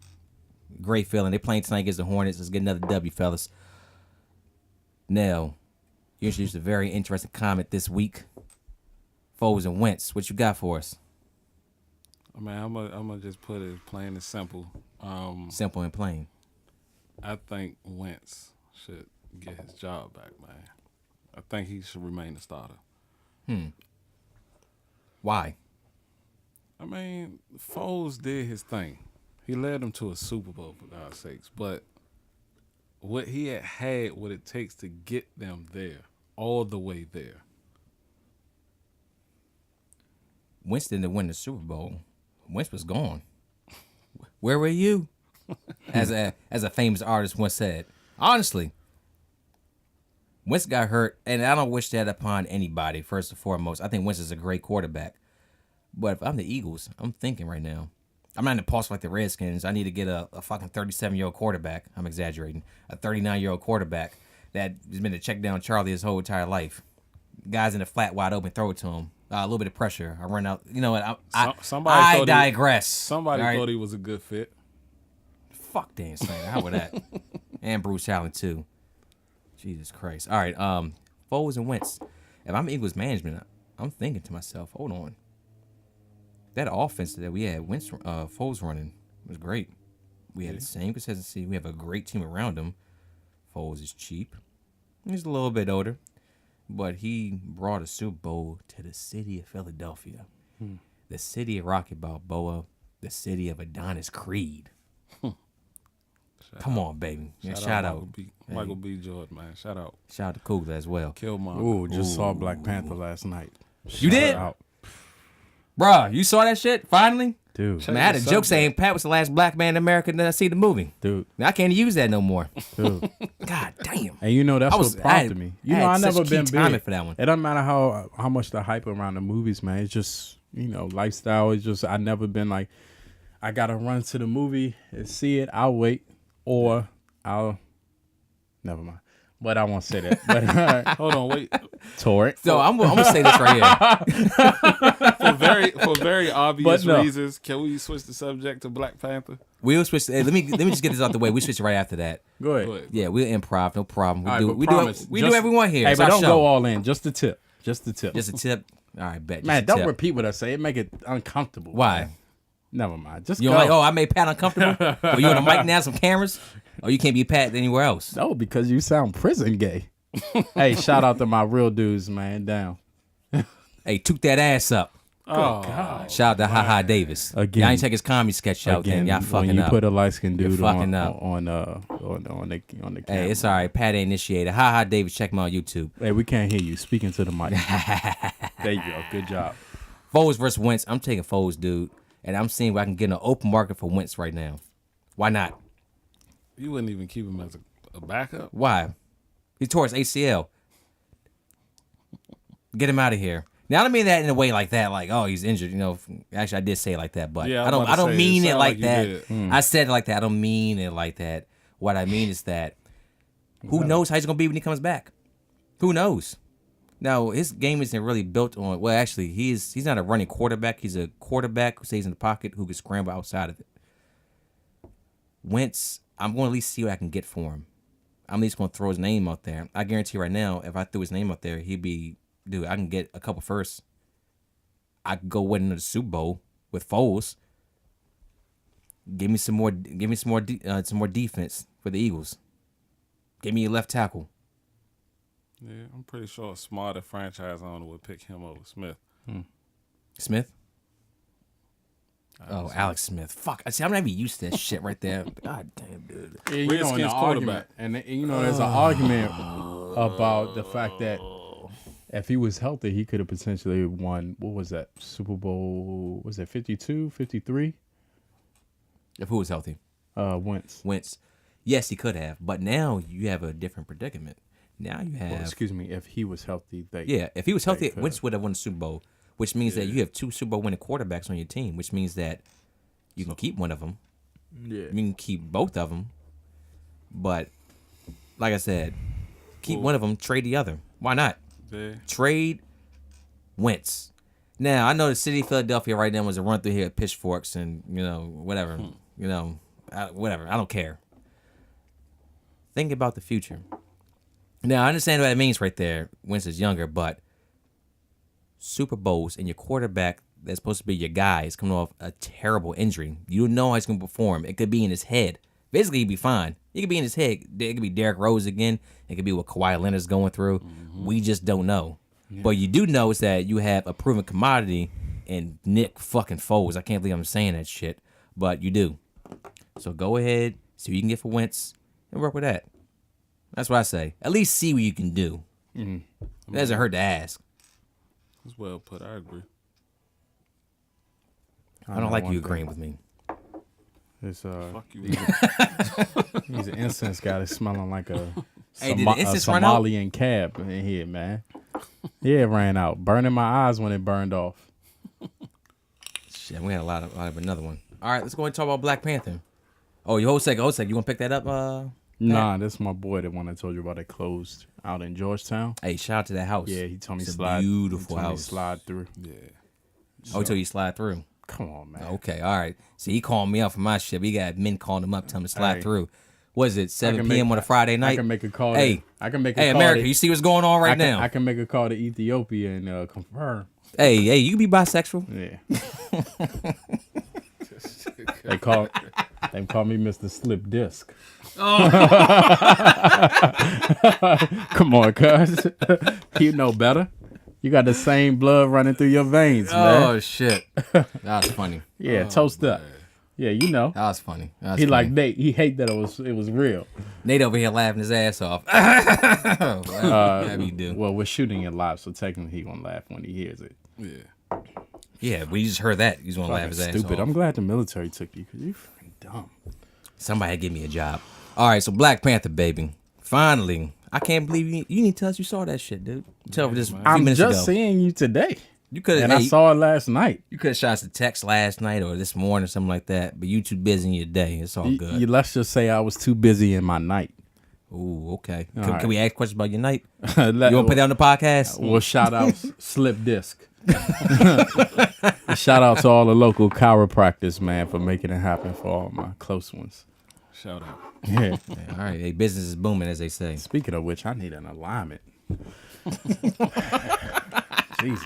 Great feeling. They playing tonight against the Hornets. Let's get another W, fellas. Now, you introduced a very interesting comment this week. Foles and Wentz. What you got for us? I mean, I'm gonna just put it plain and simple. Simple and plain. I think Wentz should get his job back, man. I think he should remain the starter. Why? I mean, Foles did his thing. He led them to a Super Bowl, for God's sakes. But what he had what it takes to get them there, all the way there. Wentz didn't win the Super Bowl. Wentz was gone. Where were you? As a famous artist once said. Honestly, Wentz got hurt, and I don't wish that upon anybody, first and foremost. I think Wentz is a great quarterback. But if I'm the Eagles, I'm thinking right now, I'm not in the pulse like the Redskins. I need to get a fucking 37-year-old quarterback. I'm exaggerating. A 39-year-old quarterback that has been a check down Charlie his whole entire life. Guys in the flat, wide open, throw it to him. A little bit of pressure. I run out. You know what? I digress. Somebody All right? thought he was a good fit. Fuck Dan Snyder. How about that? And Bruce Allen too. Jesus Christ. All right. Foles and Wentz. If I'm Eagles management, I'm thinking to myself, hold on. That offense that we had, Foles running, was great. We had the same consistency. We have a great team around him. Foles is cheap. He's a little bit older. But he brought a Super Bowl to the city of Philadelphia. The city of Rocky Balboa. The city of Adonis Creed. Come on, baby. Yeah, shout out. Michael B. Jordan, man. Shout out. Shout out to Kugler as well. Kill mom. Ooh, just saw Black Panther last night. You did? Shout out. Bruh, you saw that shit finally? Dude. Man, I had a joke saying Pat was the last black man in America that see the movie. Dude. Now I can't use that no more. Dude. God damn. And you know that's what I prompted had- me. I You know had I never such been key timing big for that one. It doesn't matter how much the hype around the movies, man. It's just lifestyle. It's just I never been like I gotta run to the movie and see it. I'll wait or I'll never mind. But I won't say that. But Hold on, wait. Torrent. So I'm gonna say this right here. For very obvious But no. reasons, can we switch the subject to Black Panther? We'll switch. Hey, let me just get this out the way. We switch right after that. Go ahead. Go ahead. Yeah, we'll improv. No problem. All right, but We promise, do just- everyone here. Hey, It's but our don't show. go all in. Just the tip. Just the tip. Just a tip. All right, bet. Just Man, a don't tip. repeat what I say. It make it uncomfortable. Why? Never mind. Just You go. don't like? Oh, I made Pat uncomfortable. Or you on the mic now? Some cameras? Or you can't be Pat anywhere else? No, because you sound prison gay. Hey, shout out to my real dudes, man. Down. Hey, toot that ass up. Oh, Shout out to Ha Ha Davis. Again. Y'all ain't check his comedy sketch out. Then y'all when fucking you up. put a light skinned You're dude fucking on up. on the camera. Hey, it's all right. Pat ain't initiated. Ha Ha Davis. Check him out on YouTube. Hey, we can't hear you. Speaking to the mic. There you go. Good job. Foles versus Wentz. I'm taking Foles, dude. And I'm seeing where I can get an open market for Wentz right now. Why not? you wouldn't even keep him as a backup? Why? He tore his ACL. Get him out of here. Now I don't mean that in a way like that, like he's injured. Actually I did say it like that, but Yeah, I don't. about to I don't say, mean it it sound like like you that. did. I said it like that. I don't mean it like that. What I mean is that who knows how he's gonna be when he comes back? Who knows? Now his game isn't really built on. Well, actually, he's not a running quarterback. He's a quarterback who stays in the pocket, who can scramble outside of it. Wentz, I'm going to at least see what I can get for him. I'm at least going to throw his name out there. I guarantee right now, if I threw his name out there, he'd be, dude, I can get a couple firsts. I could go win the Super Bowl with Foles. Give me some more defense for the Eagles. Give me a left tackle. Yeah, I'm pretty sure a smarter franchise owner would pick him over Smith. Smith? Oh, Alex Smith. Fuck. See, I'm not even used to that shit right there. God damn, dude. Yeah, you know, in Redskins the quarterback. argument, and there's an argument about the fact that if he was healthy, he could have potentially won. What was that Super Bowl? Was it 52, 53? If who was healthy? Wentz. Yes, he could have. But now you have a different predicament. Now you have... Well, excuse me. If he was healthy, Yeah, if he was healthy, could. Wentz would have won the Super Bowl, which means that you have two Super Bowl winning quarterbacks on your team, which means that you can keep one of them. Yeah. You can keep both of them. But, like I said, keep one of them, trade the other. Why not? Yeah. Trade Wentz. Now, I know the city of Philadelphia right now was a run through here with pitchforks and, whatever. Whatever. I don't care. Think about the future. Now, I understand what it means right there. Wentz is younger, but Super Bowls and your quarterback that's supposed to be your guy is coming off a terrible injury. You don't know how he's going to perform. It could be in his head. Basically, he'd be fine. It could be in his head. It could be Derrick Rose again. It could be what Kawhi Leonard's going through. Mm-hmm. We just don't know. Yeah. But you do know is that you have a proven commodity in Nick fucking Foles. I can't believe I'm saying that shit, but you do. So go ahead, see what you can get for Wentz, and work with that. That's what I say. At least see what you can do. Mm-hmm. It doesn't hurt to ask. That's well put. I agree. I don't like you agreeing with me. It's Fuck you. he's an incense guy that's smelling like a, Hey, did the a incense run out? Somalian cab in here, man. Yeah, it ran out. Burning my eyes when it burned off. Shit, we had a lot of another one. All right, let's go and talk about Black Panther. Oh, hold a second. You want to pick that up? Nah, that's my boy, the one I told you about that closed out in Georgetown. Hey, shout out to that house. Yeah, he told me It's slide. a beautiful he told me house. slide through. Yeah. Oh, he told you slide through. Come on, man. Okay, all right. See, he called me out for my shit. We got men calling him up, telling him to slide Hey. through. What is it, 7 can p.m. make- on a Friday night? I can make a call. Hey, I can make a hey, call. America, to, you see what's going on right now? I can make a call to Ethiopia and confirm. Hey, you can be bisexual. Yeah. They call me Mr. Slip Disc. Oh. Come on, cuz. You know better. You got the same blood running through your veins, man. Oh, shit. That was funny. Yeah, toast up. Yeah, you know. That was funny. That was He funny. like Nate. He hate that it was real. Nate over here laughing his ass off. Whatever you do. Well, we're shooting it live, so technically he gonna laugh when he hears it. Yeah. Yeah, we just heard that. He's gonna laugh his ass Stupid. off. I'm glad the military took you because you're fucking dumb. Somebody give me a job. All right, so Black Panther, baby. Finally, I can't believe you didn't tell us you saw that shit, dude. Tell me this a few I'm minutes just ago. seeing you today. You could have. And I saw it last night. You could have shot us a text last night or this morning or something like that. But you too busy in your day. It's all good. Let's just say I was too busy in my night. Ooh, okay. All Can right. we ask questions about your night? You want to put that on the podcast? Well, shout out Slip Disc. Shout out to all the local chiropractors, man, for making it happen for all my close ones. Shout out. Yeah. Yeah, all right. Hey, business is booming, as they say. Speaking of which, I need an alignment. Jesus.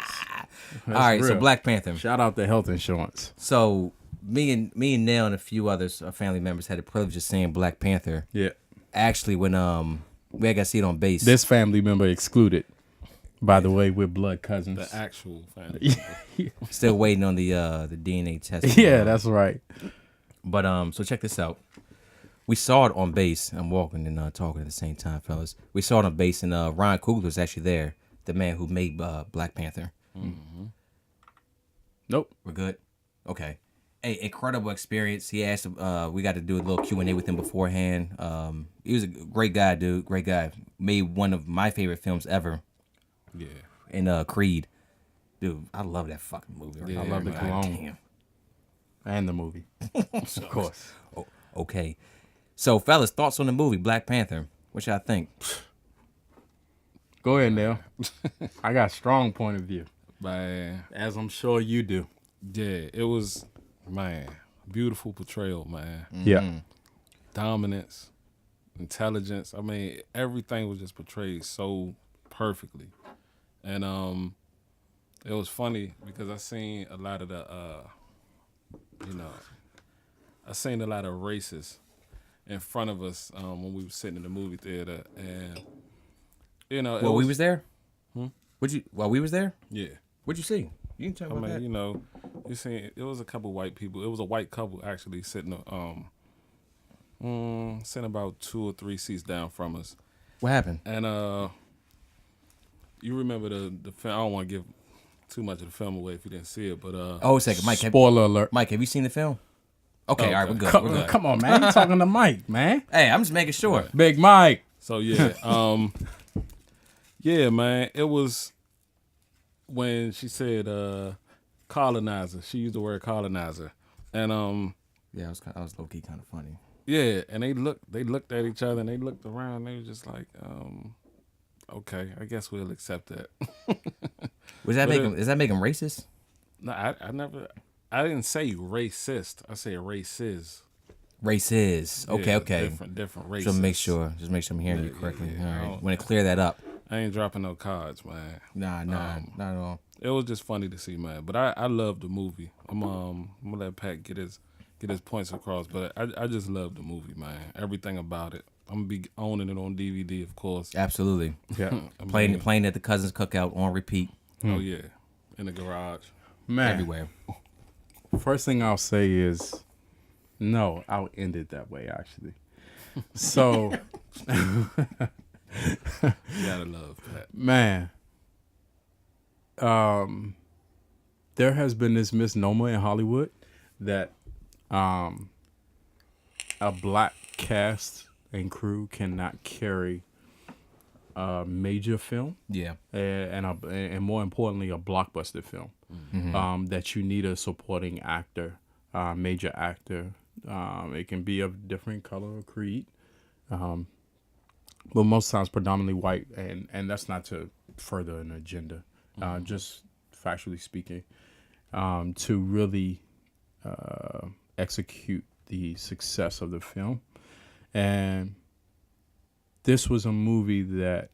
All right, so real. Black Panther. Shout out to health insurance. So me and Nell and a few others, our family members, had the privilege of seeing Black Panther. Yeah. Actually, when we got to see it on base. This family member excluded. By the way, we're blood cousins. The actual family. Still waiting on the DNA test. Yeah, that's right. But so check this out. We saw it on base. I'm walking and talking at the same time, fellas. We saw it on base, and Ryan Coogler was actually there, the man who made Black Panther. Mm-hmm. Nope. We're good. Okay. Hey, incredible experience. He asked. We got to do a little Q&A with him beforehand. He was a great guy, dude. Great guy. Made one of my favorite films ever. Yeah. In Creed. Dude, I love that fucking movie. Yeah, I love the God cologne. damn. And the movie. Of course. Okay. So, fellas, thoughts on the movie Black Panther? What y'all think? Go ahead, Neil. I got a strong point of view, Man. as I'm sure you do. Yeah, it was, man, beautiful portrayal, man. Yeah. Dominance, intelligence. I mean, everything was just portrayed so perfectly. And it was funny because I seen a lot of the I seen a lot of races in front of us when we were sitting in the movie theater, and Well, we was there? While we was there? yeah. What'd you see? You can talk I about mean, that. you seen it was a couple white people. It was a white couple actually sitting sitting about 2 or 3 seats down from us. What happened? And you remember the film? I don't want to give too much of the film away if you didn't see it, but Oh, a second. Mike, Spoiler alert. Mike, have you seen the film? Okay, all right, we're good. Come, We're good. come on, man. You're talking to Mike, man. Hey, I'm just making sure. Big Mike. so yeah, yeah, man. It was when she said colonizer. She used the word colonizer, and Yeah, I was low key kind of funny. yeah, and they looked at each other and they looked around. And they were just like, okay, I guess we'll accept that. Does that But make him racist? No, I didn't say racist. I said races. Racist. Okay, Yeah, okay. Different races. Just make sure I'm hearing you correctly. yeah. All right, want to clear that up. I ain't dropping no cards, man. Nah, not at all. It was just funny to see, man. But I love the movie. I'm gonna let Pat get his points across. But I just love the movie, man. Everything about it. I'm gonna be owning it on DVD, of course. Absolutely. Yeah. Playing at the cousins' cookout on repeat Oh yeah, in the garage. Man. everywhere. First thing I'll say is, no, I'll end it that way, actually. So, You gotta love Pat. man, there has been this misnomer in Hollywood that a black cast and crew cannot carry a major film. Yeah. And more importantly, a blockbuster film. That you need a supporting actor, major actor. It can be of different color or creed, but most times predominantly white. And that's not to further an agenda, just factually speaking, to really execute the success of the film. And this was a movie that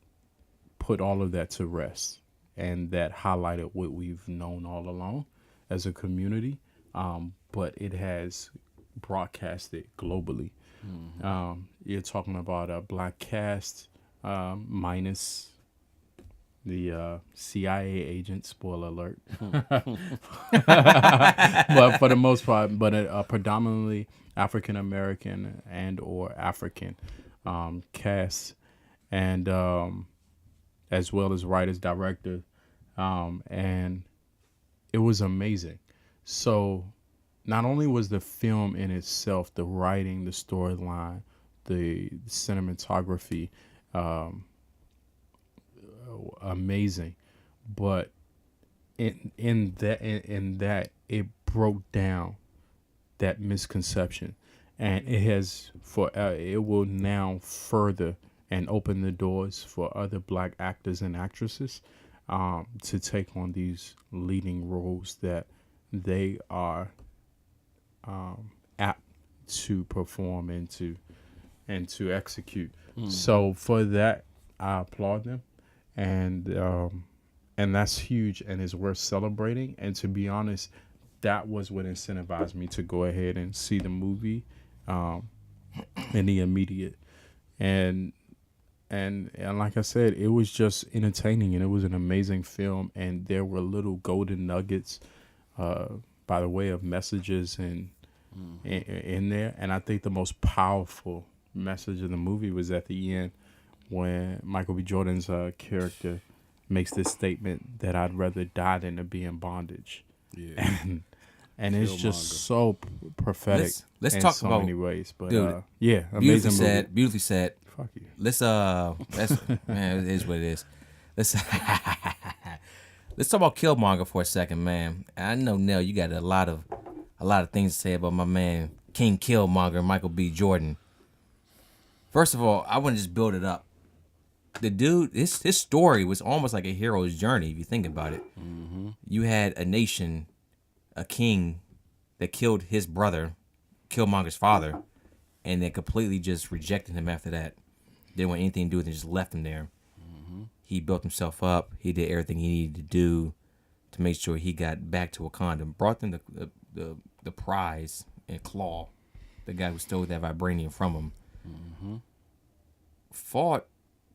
put all of that to rest and that highlighted what we've known all along as a community, but it has broadcasted globally. You're talking about a black cast minus the CIA agent, spoiler alert. But for the most part, a predominantly African American and or African cast, and as well as writers, director, and it was amazing. So not only was the film in itself, the writing, the storyline, the cinematography, um, amazing, but in that it broke down that misconception, and it will now further and open the doors for other black actors and actresses to take on these leading roles that they are apt to perform and to execute. So for that, I applaud them, and that's huge and is worth celebrating. And to be honest, that was what incentivized me to go ahead and see the movie in the immediate. And like I said, it was just entertaining, and it was an amazing film, and there were little golden nuggets by the way of messages and in there. And I think the most powerful message of the movie was at the end when Michael B. Jordan's character makes this statement that I'd rather die than to be in bondage. Yeah. And it's just so prophetic. Let's in talk so about, many ways. But dude, yeah, amazing movie. Beautifully said. Fuck you. Let's that's man, it is what it is. Let's let's talk about Killmonger for a second, man. I know, Nell, you got a lot of things to say about my man King Killmonger, Michael B. Jordan. First of all, I want to just build it up. The dude, his story was almost like a hero's journey if you think about it. Mm-hmm. You had a nation, a king that killed his brother, Killmonger's father, and then completely just rejected him after that. Didn't want anything to do with it, just left him there. Mm-hmm. He built himself up. He did everything he needed to do to make sure he got back to Wakanda. Brought them the prize and Claw, the guy who stole that vibranium from him. Mm-hmm. Fought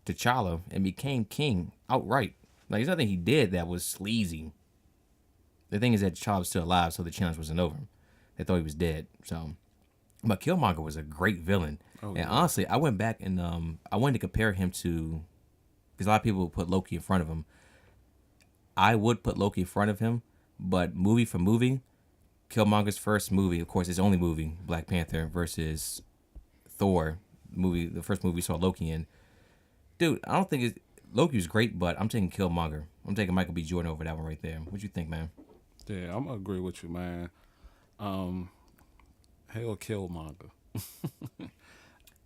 T'Challa and became king outright. Like, there's nothing he did that was sleazy. The thing is that T'Challa was still alive, so the challenge wasn't over. They thought he was dead. So, but Killmonger was a great villain. Oh, and honestly, I went back and I wanted to compare him to, because a lot of people put Loki in front of him. I would put Loki in front of him, but movie for movie, Killmonger's first movie, of course, his only movie, Black Panther versus Thor movie, the first movie we saw Loki in. Dude, I don't think Loki was great, but I'm taking Killmonger. I'm taking Michael B. Jordan over that one right there. What you think, man? Yeah, I'm gonna agree with you, man. Hell, Killmonger.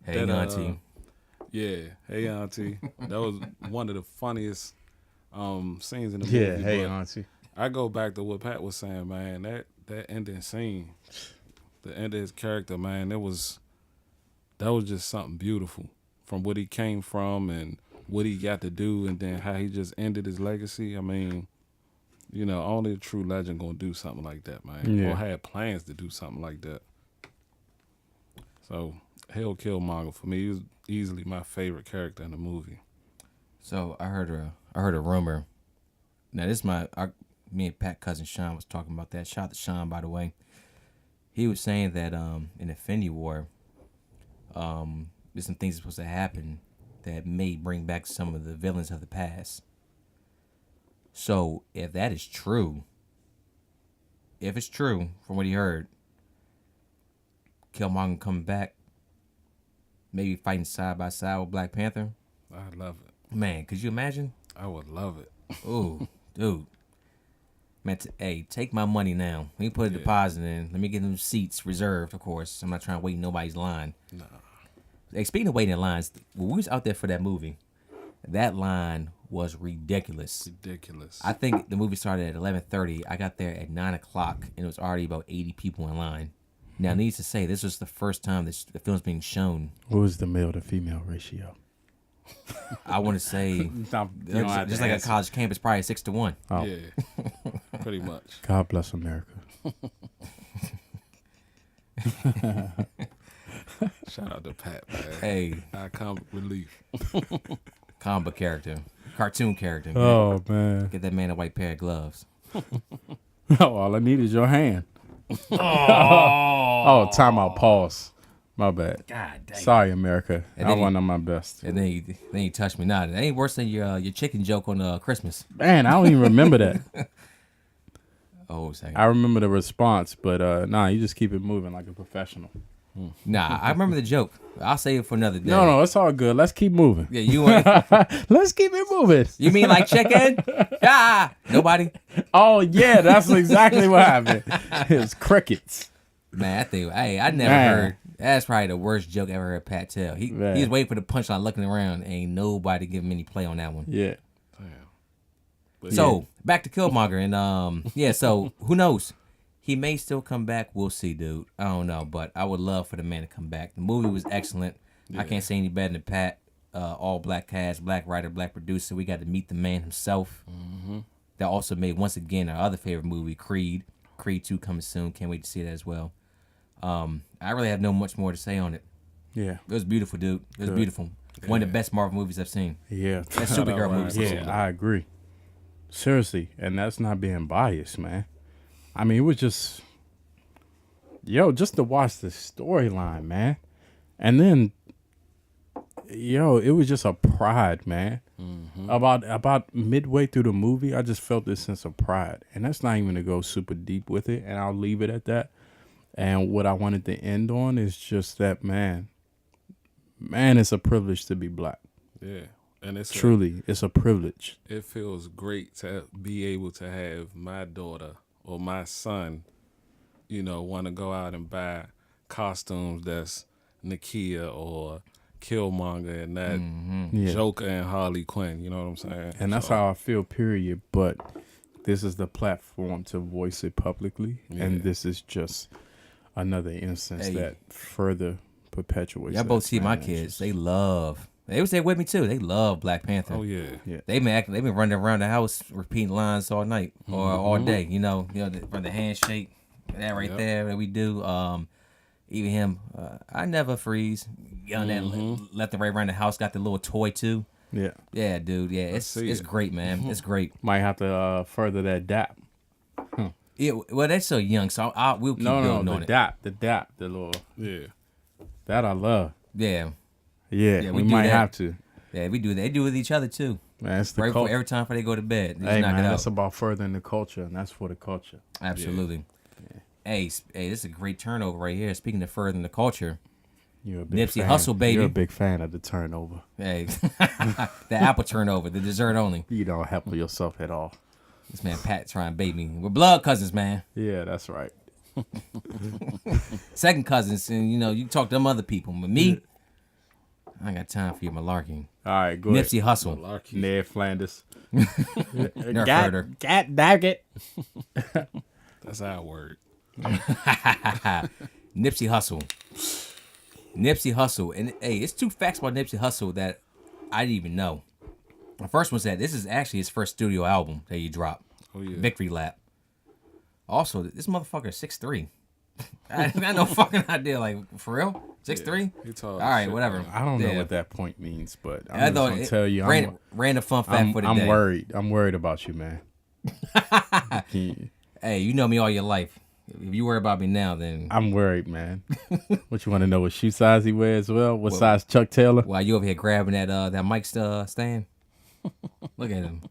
Hey, auntie. Yeah, hey, auntie. That was one of the funniest scenes in the movie. Yeah, hey, auntie. I go back to what Pat was saying, man. That ending scene, the end of his character, man. That was just something beautiful from what he came from and what he got to do, and then how he just ended his legacy. I mean, you know, only a true legend gonna do something like that, man. Yeah. Or had plans to do something like that. So, hell, Killmonger for me, he was easily my favorite character in the movie. So I heard a rumor. Now this is me and Pat cousin Sean was talking about that. Shout out to Sean, by the way. He was saying that in Infinity War, there's some things supposed to happen that may bring back some of the villains of the past. So if that is true, if it's true from what he heard, Killmonger coming back, maybe fighting side by side with Black Panther. I'd love it. Man, could you imagine? I would love it. Ooh, dude. Man, hey, take my money now. Let me put a deposit in. Let me get them seats reserved, of course. I'm not trying to wait in nobody's line. Nah. Hey, speaking of waiting in lines, when we was out there for that movie, that line was ridiculous. Ridiculous. I think the movie started at 11:30. I got there at 9 o'clock, and it was already about 80 people in line. Now, needs to say, this was the first time the film's being shown. What was the male to female ratio? I want to say, just like a college campus, probably 6-1. Oh. Yeah, pretty much. God bless America. Shout out to Pat, man. Hey. Comic relief. Comic book character. Cartoon character. Man. Oh, man. Get that man a white pair of gloves. All I need is your hand. Oh, time out. Pause. My bad. God dang. Sorry, America. I wasn't on my best. And then you touch me. Nah, it ain't worse than your chicken joke on Christmas. Man, I don't even remember that. a whole second. I remember the response, but nah, you just keep it moving like a professional. Nah, I remember the joke. I'll save it for another day. No, it's all good. Let's keep moving. Yeah, you want? Let's keep it moving. You mean like chicken? Ah, nobody. Oh yeah, that's exactly what happened. It was crickets. Man, I think. Hey, I never heard. That's probably the worst joke I ever heard Pat tell. He was waiting for the punchline, looking around. Ain't nobody give him any play on that one. Yeah. So back to Killmonger, and yeah. So who knows? He may still come back. We'll see, dude. I don't know, but I would love for the man to come back. The movie was excellent. I can't say any better than Pat. All black cast, black writer, black producer. We got to meet the man himself. That also made, once again, our other favorite movie, Creed. Creed 2 coming soon. Can't wait to see that as well. I really have no much more to say on it. Yeah. It was beautiful, dude. It was beautiful. One of the best Marvel movies I've seen. Yeah. Best superhero movies I've seen. Yeah, I agree. Seriously, and that's not being biased, man. I mean, it was just to watch the storyline, man. And then, it was just a pride, man. About midway through the movie, I just felt this sense of pride. And that's not even to go super deep with it, and I'll leave it at that. And what I wanted to end on is just that, man, it's a privilege to be black. Yeah. And it's it's a privilege. It feels great to be able to have my daughter or my son, want to go out and buy costumes that's Nakia or Killmonger and that Joker and Harley Quinn. You know what I'm saying? And that's how I feel, period. But this is the platform to voice it publicly. Yeah. And this is just another instance that further perpetuates. Y'all both see my kids. They was there with me too. They love Black Panther. Oh yeah. They've been running around the house repeating lines all night or all day. From the handshake, that right there that we do. Even him, I never freeze. That left and right around the house. Got the little toy too. Yeah, dude. Yeah, it's great, man. It's great. Might have to further that dap. Yeah, well, they're so young, so we'll keep building on it. The dap, the little that I love. Yeah, we might have to. Yeah, we do that. They do it with each other too. Man, it's the every time before they go to bed. They hey knock man, it out. that's about furthering the culture, and that's for the culture. Absolutely. Yeah. Hey, this is a great turnover right here. Speaking of furthering the culture, you're a big Nipsey fan. Hussle, baby. You're a big fan of the turnover. Hey, the apple turnover, the dessert only. You don't help yourself at all. This man Pat trying to bait me. We're blood cousins, man. Yeah, that's right. Second cousins, and you talk to them other people. But me, I ain't got time for your malarkey. All right, go Nipsey Hussle. Malarkey. Ned Flanders. Nerf herder. God dang it. That's our word. Nipsey Hussle. Nipsey Hussle. And hey, it's 2 facts about Nipsey Hussle that I didn't even know. The first one's that this is actually his first studio album that he dropped. Oh yeah. Victory Lap. Also, this motherfucker is 6'3". I got no fucking idea. Like, for real? 6'3"? He tall. All right, whatever. I don't know what that point means, but I'm just gonna tell you, random fun fact for the day. I'm worried. I'm worried about you, man. Hey, you know me all your life. If you worry about me now, then I'm worried, man. What you want to know? What shoe size he wears as well? What size Chuck Taylor? While you over here grabbing that mic stand, look at him,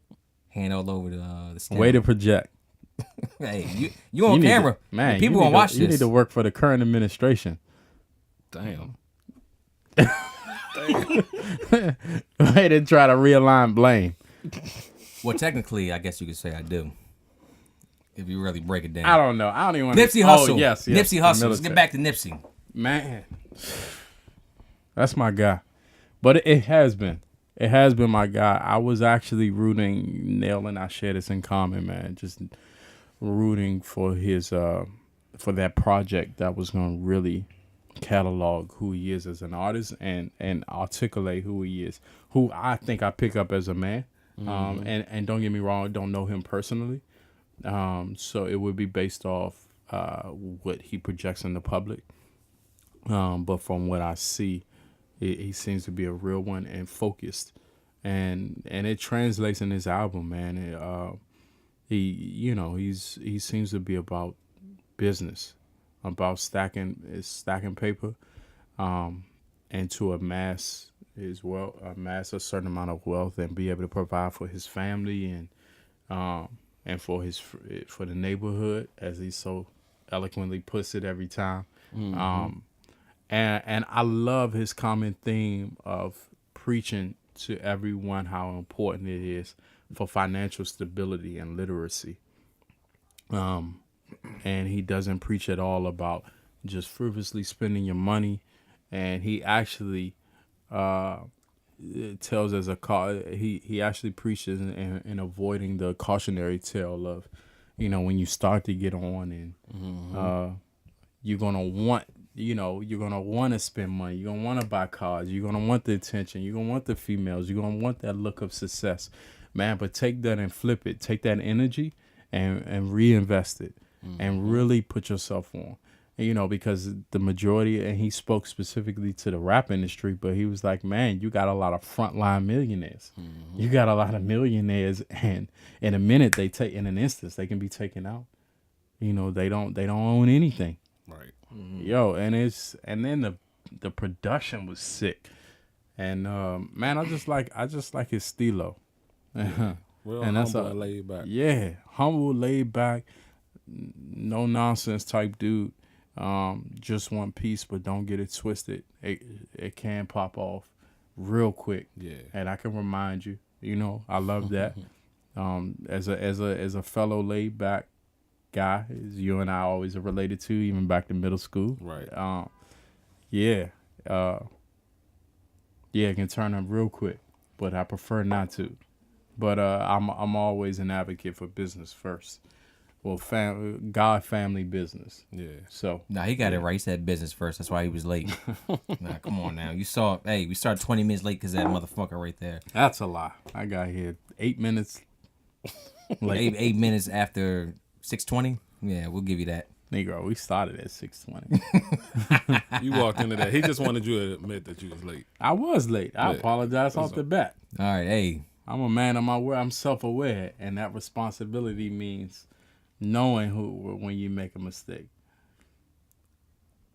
hand all over the stand. Way to project. Hey, you on camera, man? People gonna watch this. You need to work for the current administration. Damn. Way to try to realign blame. Well, technically, I guess you could say I do. If you really break it down. I don't know. I don't even want Nipsey Hussle. Oh, yes. Nipsey Hussle. Let's get back to Nipsey. Man. That's my guy. But it has been. It has been my guy. I was actually rooting, Nell and I share this in common, man. Just rooting for his for that project that was gonna really catalog who he is as an artist and articulate who he is. Who I think I pick up as a man. And don't get me wrong, I don't know him personally. So it would be based off what he projects in the public. But from what I see, he seems to be a real one and focused, and it translates in his album, man. He seems to be about business, about stacking paper, and to amass a certain amount of wealth and be able to provide for his family and and for the neighborhood, as he so eloquently puts it every time. And I love his common theme of preaching to everyone how important it is for financial stability and literacy. And he doesn't preach at all about just frivolously spending your money. And he actually tells as he actually preaches in avoiding the cautionary tale of, when you start to get on and you're gonna want to spend money, you're gonna want to buy cars, you're gonna want the attention, you're gonna want the females, you're gonna want that look of success, man. But take that and flip it, take that energy and reinvest it, and really put yourself on. Because the majority, and he spoke specifically to the rap industry, but he was like, man, you got a lot of frontline millionaires. You got a lot of millionaires, and in an instance, they can be taken out. They don't own anything. Right. Yo, and then the production was sick. And man, I just like his stilo. Real And that's humble, laid back. Yeah, humble, laid back, no nonsense type dude. Just want peace, but don't get it twisted. It can pop off real quick. Yeah. And I can remind you, I love that. As a fellow laid back guy, as you and I always are related to, even back to middle school. Right. It can turn up real quick, but I prefer not to. But I'm always an advocate for business first. Well, family business. Yeah. So. Nah, he got it right. He said business first. That's why he was late. Nah, come on now. We started 20 minutes late because that motherfucker right there. That's a lie. I got here 8 minutes late. 8 minutes after 6:20. Yeah, we'll give you that. Negro, we started at 6:20. You walked into that. He just wanted you to admit that you was late. I was late. I apologize off the bat. All right, hey. I'm a man of my word. I'm self-aware, and that responsibility means knowing when you make a mistake.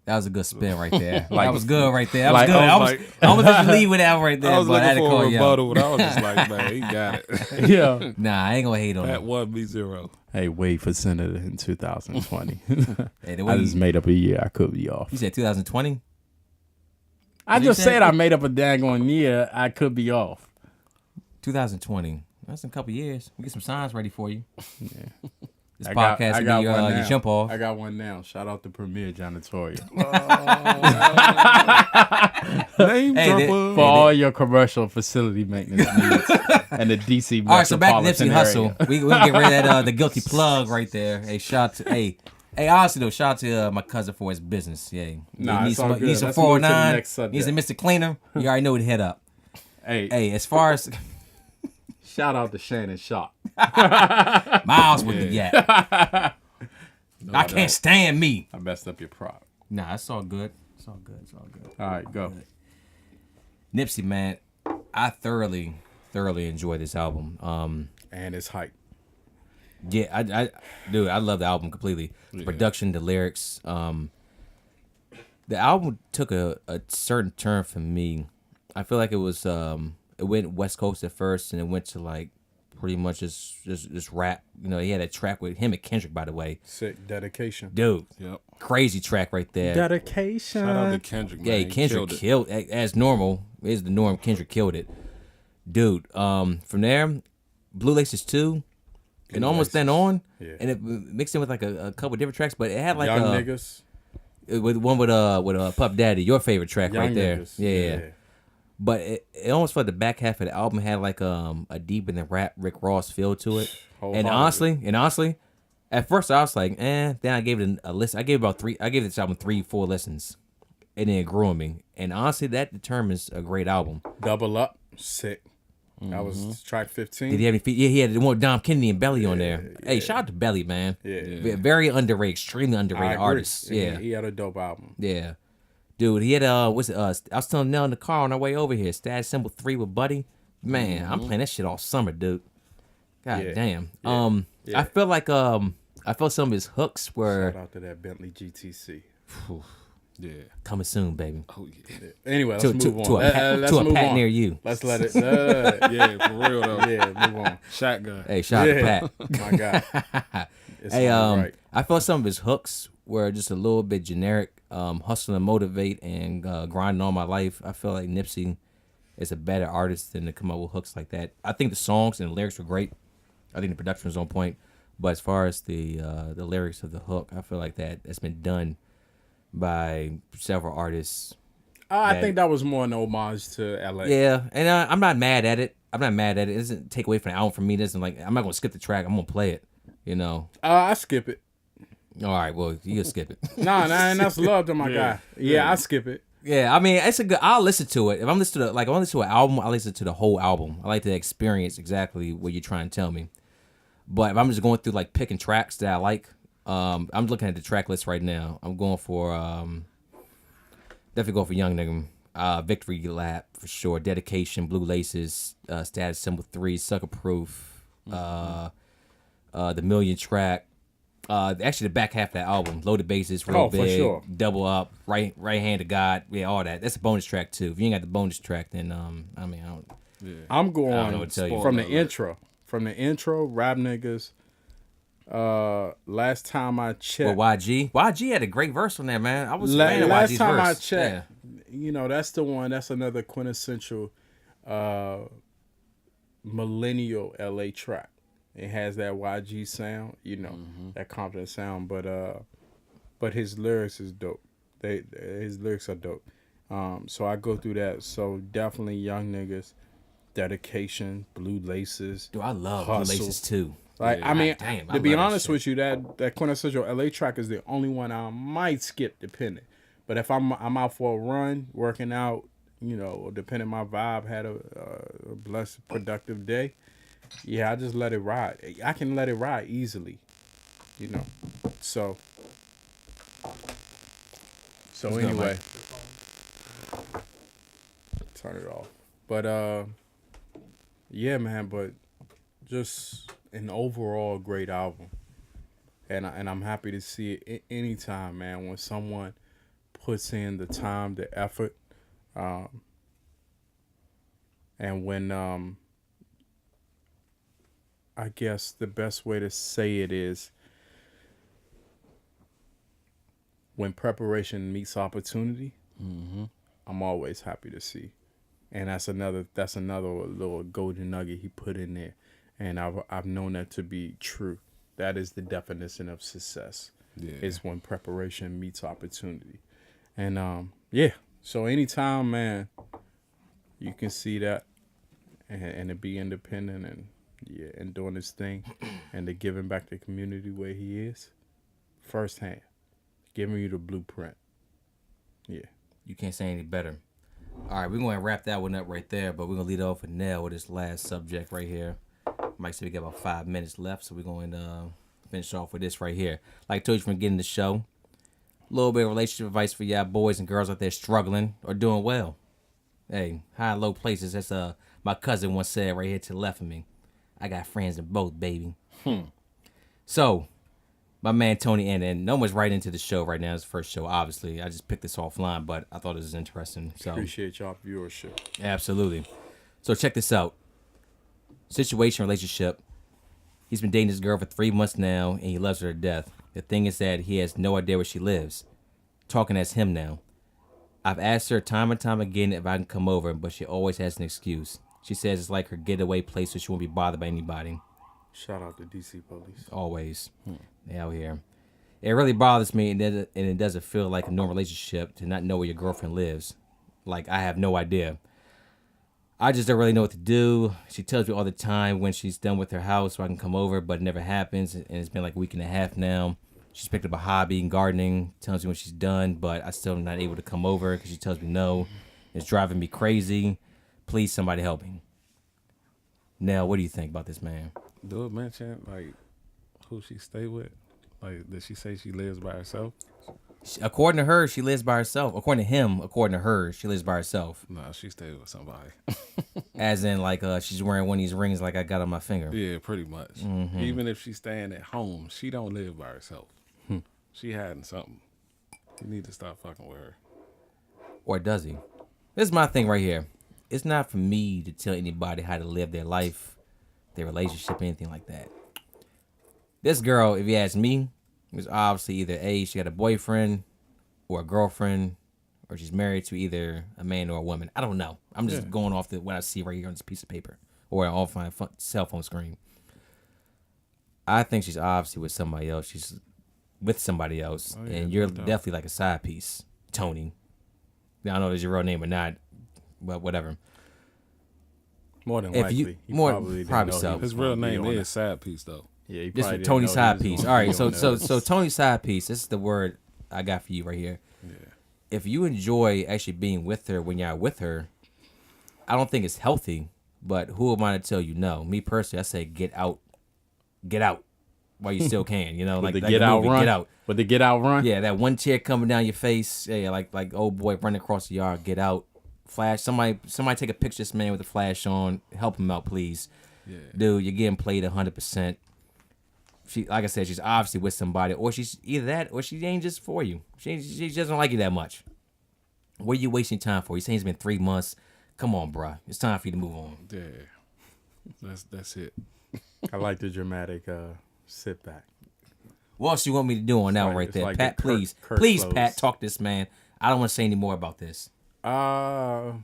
That was a good spin right there. Like, that was good right there. That like, was good. I was let you leave with that right there. I was but I had looking to for call a you rebuttal, out. but I was just like, man, he got it. Yeah. Nah, I ain't gonna hate on That him. 1-0. Hey, wait for Senator in 2020. Hey, the way I just made up a year. I could be off. you said 2020. I just said I made up a daggone year. I could be off. 2020. That's in a couple years. We get some signs ready for you. Yeah. This podcast will be your jump off. I got one now. Shout out to Premier Janitorial. Name dropper. For all your commercial facility maintenance needs and the DC All right, so back to Nipsey metropolitan Hussle. We get rid of that the guilty plug right there. Hey, honestly though, shout out to my cousin for his business. Yeah, Nah, he it's all good. needs some Let's move to the 409. next subject. Needs a Mr. Cleaner. You already know what to head up. Hey, As far as shout out to Shannon Sharp. Miles with the yak. I can't stand me. I messed up your prop. Nah, it's all good. It's all good. All right, go. Nipsey, man, I thoroughly enjoy this album. And it's hype. Yeah, I love the album completely. The production, the lyrics. The album took a certain turn for me. I feel like it was it went West Coast at first, and it went to like pretty much just rap. He had a track with him and Kendrick, by the way. Sick dedication. Dude, Yep. crazy track right there. Dedication. Shout out to Kendrick, man. Yeah, He Kendrick killed killed as normal. Is the norm. Kendrick killed it. Dude, from there, Blue Laces 2, and almost then on, and it mixed in with like a couple different tracks, but it had like Young Niggas. with one with Puff Daddy, your favorite track Young right there. Niggas. Yeah. But it almost felt the back half of the album had like a deep in the rap Rick Ross feel to it. And honestly, at first I was like, Then I gave it a listen. I gave this album 3-4 listens, and then it grew on me. And honestly, that determines a great album. Double Up. Sick. That was track 15. Did he have any? Yeah, he had the one Dom Kennedy and Belly on there. Hey, shout out to Belly, man. Yeah. Very underrated, extremely underrated artist. Yeah, he had a dope album. yeah. Dude, he had I was telling Nell in the car on our way over here. Status Symbol 3 with Buddy. Man, I'm playing that shit all summer, dude. God damn. I feel like I felt some of his hooks were. Shout out to that Bentley GTC. Yeah. Coming soon, baby. Oh yeah. Anyway, let's To move on. to Let's a move pat on. near you. Let's let it. Yeah, for real though. Yeah, move on. Shotgun. Hey, shout out to Yeah. Pat. My God. It's Hey, only right. I felt some of his hooks were just a little bit generic. Hustle and motivate and grinding all my life. I feel like Nipsey is a better artist than to come up with hooks like that. I think the songs and the lyrics were great. I think the production was on point. But as far as the lyrics of the hook, I feel like that's been done by several artists. I think that was more an homage to LA. Yeah, and I'm not mad at it. I'm not mad at it. It doesn't take away from the album from me. It doesn't like I'm not gonna skip the track. I'm gonna play it. You know. I skip it. All right. Well, you can skip it. Nah, and that's love to my guy. Yeah, I skip it. Yeah, I mean, it's a good. I'll listen to it. If I'm listening to if I listen to an album, I listen to the whole album. I like to experience exactly what you're trying to tell me. But if I'm just going through like picking tracks that I like, I'm looking at the track list right now. I'm going for definitely going for Young Nigga, Victory Lap for sure, Dedication, Blue Laces, Status Symbol 3, Sucker Proof, the Million track. Actually, the back half of that album, Loaded Bases, Real Big, for sure. Double Up, Right Hand of God, yeah, all that. That's a bonus track too. If you ain't got the bonus track, then I mean, I don't. Yeah. I'm going I don't know what to tell you. from the intro. From the intro, Rap Niggas. Last time I checked. Well, YG had a great verse on there, man. I was a fan of last YG's time verse. I checked, you know, that's the one. That's another quintessential millennial LA track. It has that YG sound, you know, that confident sound. But his lyrics is dope. His lyrics are dope. So I go through that. So definitely Young Niggas, Dedication, Blue Laces. Dude, I love Hustle. Blue Laces too. Like Yeah, I mean, damn, I to be love that honest shit. with you, that quintessential LA track is the only one I might skip, depending. But if I'm out for a run, working out, you know, or depending my vibe, had a blessed productive day, yeah, I just let it ride. I can let it ride easily, you know. So What's good, anyway, Mike? turn it off. But yeah, man. But just an overall great album, and I'm happy to see it anytime, man. When someone puts in the time, the effort, and when I guess the best way to say it is when preparation meets opportunity. I'm always happy to see, and that's another little golden nugget he put in there, and I've known that to be true. That is the definition of success. Yeah. Is when preparation meets opportunity, and yeah. So anytime, man, you can see that, and to be independent and and doing his thing, and to giving back to the community where he is, firsthand, giving you the blueprint. Yeah. You can't say any better. All right, we're going to wrap that one up right there, but we're going to lead off with Nell with this last subject right here. Mike said we got about 5 minutes left, so we're going to finish off with this right here. Like I told you from the beginning of the show, a little bit of relationship advice for y'all boys and girls out there struggling or doing well. Hey, high and low places. That's my cousin once said right here to the left of me. I got friends in both, baby. So, my man Tony and no one's right into the show right now. It's the first show, obviously. I just picked this offline, but I thought it was interesting. So Appreciate y'all viewership. absolutely. So check this out. Situation, relationship. He's been dating this girl for 3 months now, and he loves her to death. The thing is that he has no idea where she lives. Talking as him now. I've asked her time and time again if I can come over, but she always has an excuse. She says it's like her getaway place, so she won't be bothered by anybody. Shout out to DC Police. Always. They out here. It really bothers me, and it doesn't feel like a normal relationship to not know where your girlfriend lives. Like, I have no idea. I just don't really know what to do. She tells me all the time when she's done with her house so I can come over, but it never happens, and it's been like a week and a half now. She's picked up a hobby, gardening, tells me when she's done, but I still am not able to come over because she tells me no. It's driving me crazy. Please, somebody help me. Nell, what do you think about this, man? Do it mention like who she stay with? Like, did she say she lives by herself? According to her, she lives by herself. According to him, according to her, she lives by herself. No, she stayed with somebody. As in, like, she's wearing one of these rings like I got on my finger. Yeah, pretty much. Even if she's staying at home, she don't live by herself. She hiding something. You need to stop fucking with her. Or does he? This is my thing right here. It's not for me to tell anybody how to live their life, their relationship, anything like that. This girl, if you ask me, is obviously either A, she got a boyfriend or a girlfriend, or she's married to either a man or a woman. I don't know. I'm just going off what I see right here on this piece of paper or off my cell phone screen. I think she's obviously with somebody else. She's with somebody else, and you're definitely like a side piece, Tony. I don't know if it's your real name or not, but whatever. More than If likely. you- He more- probably didn't probably know so. he was His gonna real be name on is Side Piece, though. Yeah, he This probably is didn't Tony's know side he was piece. gonna All right, be so on so there. so Tony's side piece. This is the word I got for you right here. Yeah. If you enjoy actually being with her when you're with her, I don't think it's healthy. But who am I to tell you no? Me personally, I say get out while you still can. You know, With like the get out movie, run. Get Out. With the get out run. Yeah, that one chair coming down your face. Yeah, like old boy running across the yard. Get out. Flash. Somebody take a picture of this man with a flash on. Help him out, please. Yeah. Dude, you're getting played 100%. She, like I said, she's obviously with somebody, or she's either that, or she ain't just for you. She doesn't like you that much. What are you wasting time for? You saying it's been 3 months? Come on, bruh. It's time for you to move on. Yeah. That's it. I like the dramatic sit back. What else you want me to do on that one right it's there? like Pat, the please. Kirk Please, close. Pat, talk to this man. I don't want to say any more about this. Mine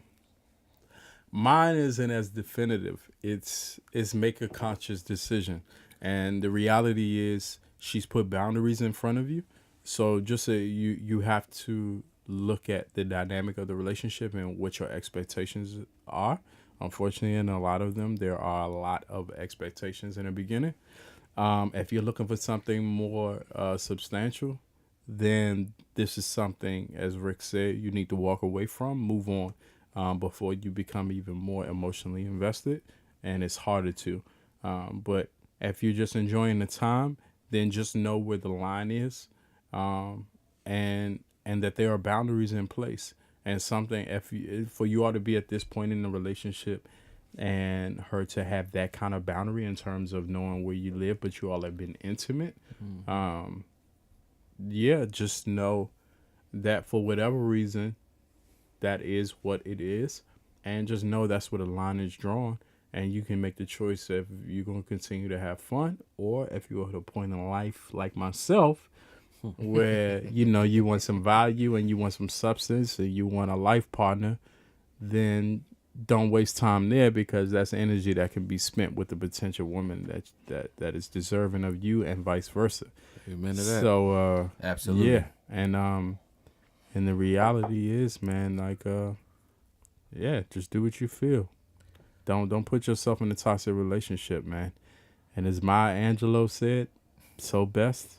isn't as definitive. It's make a conscious decision, and the reality is she's put boundaries in front of you. So just you have to look at the dynamic of the relationship and what your expectations are. Unfortunately, in a lot of them, there are a lot of expectations in the beginning. If you're looking for something more substantial, then this is something, as Rick said, you need to walk away from, move on before you become even more emotionally invested, and it's harder to. But if you're just enjoying the time, then just know where the line is, and that there are boundaries in place. And something, for you all to be at this point in the relationship and her to have that kind of boundary in terms of knowing where you live, but you all have been intimate, just know that for whatever reason, that is what it is. And just know that's where the line is drawn. And you can make the choice if you're going to continue to have fun, or if you're at a point in life like myself, where, you want some value and you want some substance and you want a life partner, then don't waste time there, because that's energy that can be spent with the potential woman that is deserving of you, and vice versa. Amen to that. So, Absolutely. yeah. And the reality is, man, just do what you feel. Don't put yourself in a toxic relationship, man. And as Maya Angelou said, so best.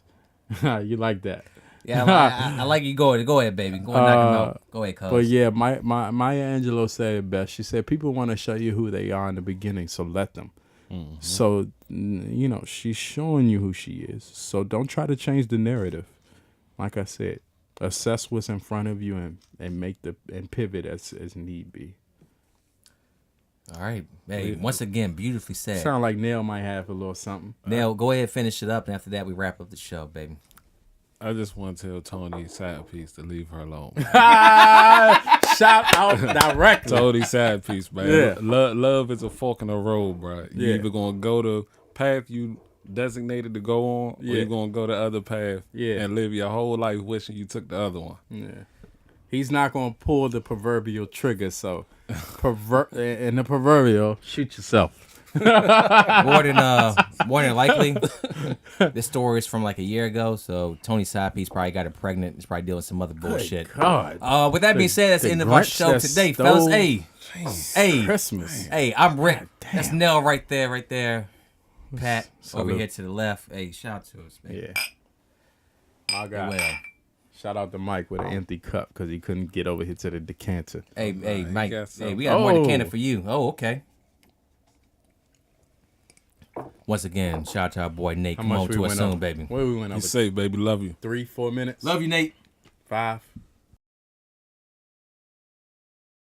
You like that? Yeah, I like you. Go ahead, baby. Go and knock him out. Go ahead, cuz. But yeah, Maya Angelou said it best. She said, people want to show you who they are in the beginning, so let them. Mm-hmm. So, she's showing you who she is. So don't try to change the narrative. Like I said, assess what's in front of you and pivot as need be. All right. Hey, once again, beautifully said. Sound like Nell might have a little something. Nell, go ahead, finish it up, and after that, we wrap up the show, baby. I just want to tell Tony Side Piece to leave her alone. Shout out directly. Tony Side Piece, man. Yeah. Love is a fork in the road, bro. You Yeah. either gonna go the path you designated to go on, or you're gonna go the other path and live your whole life wishing you took the other one. Yeah. He's not gonna pull the proverbial trigger, so in the proverbial, shoot yourself. more than likely, this story is from like a year ago. So Tony side piece probably got her pregnant. He's probably dealing with some other bullshit. God. With that being said, that's the end of our show today, fellas. Hey, Christmas. Hey, I'm Rick. That's Nell right there. Pat over here to the left. Hey, shout out to us, man. Yeah. My God. Well. Shout out to Mike with an empty cup because he couldn't get over here to the decanter. Hey, Mike. Hey, Hey, we got more decanter for you. Oh, okay. Once again, shout out to our boy Nate. Come on to us soon, baby. Where we went Be over? safe, baby. Love you. 3-4 minutes? Love you, Nate. 5.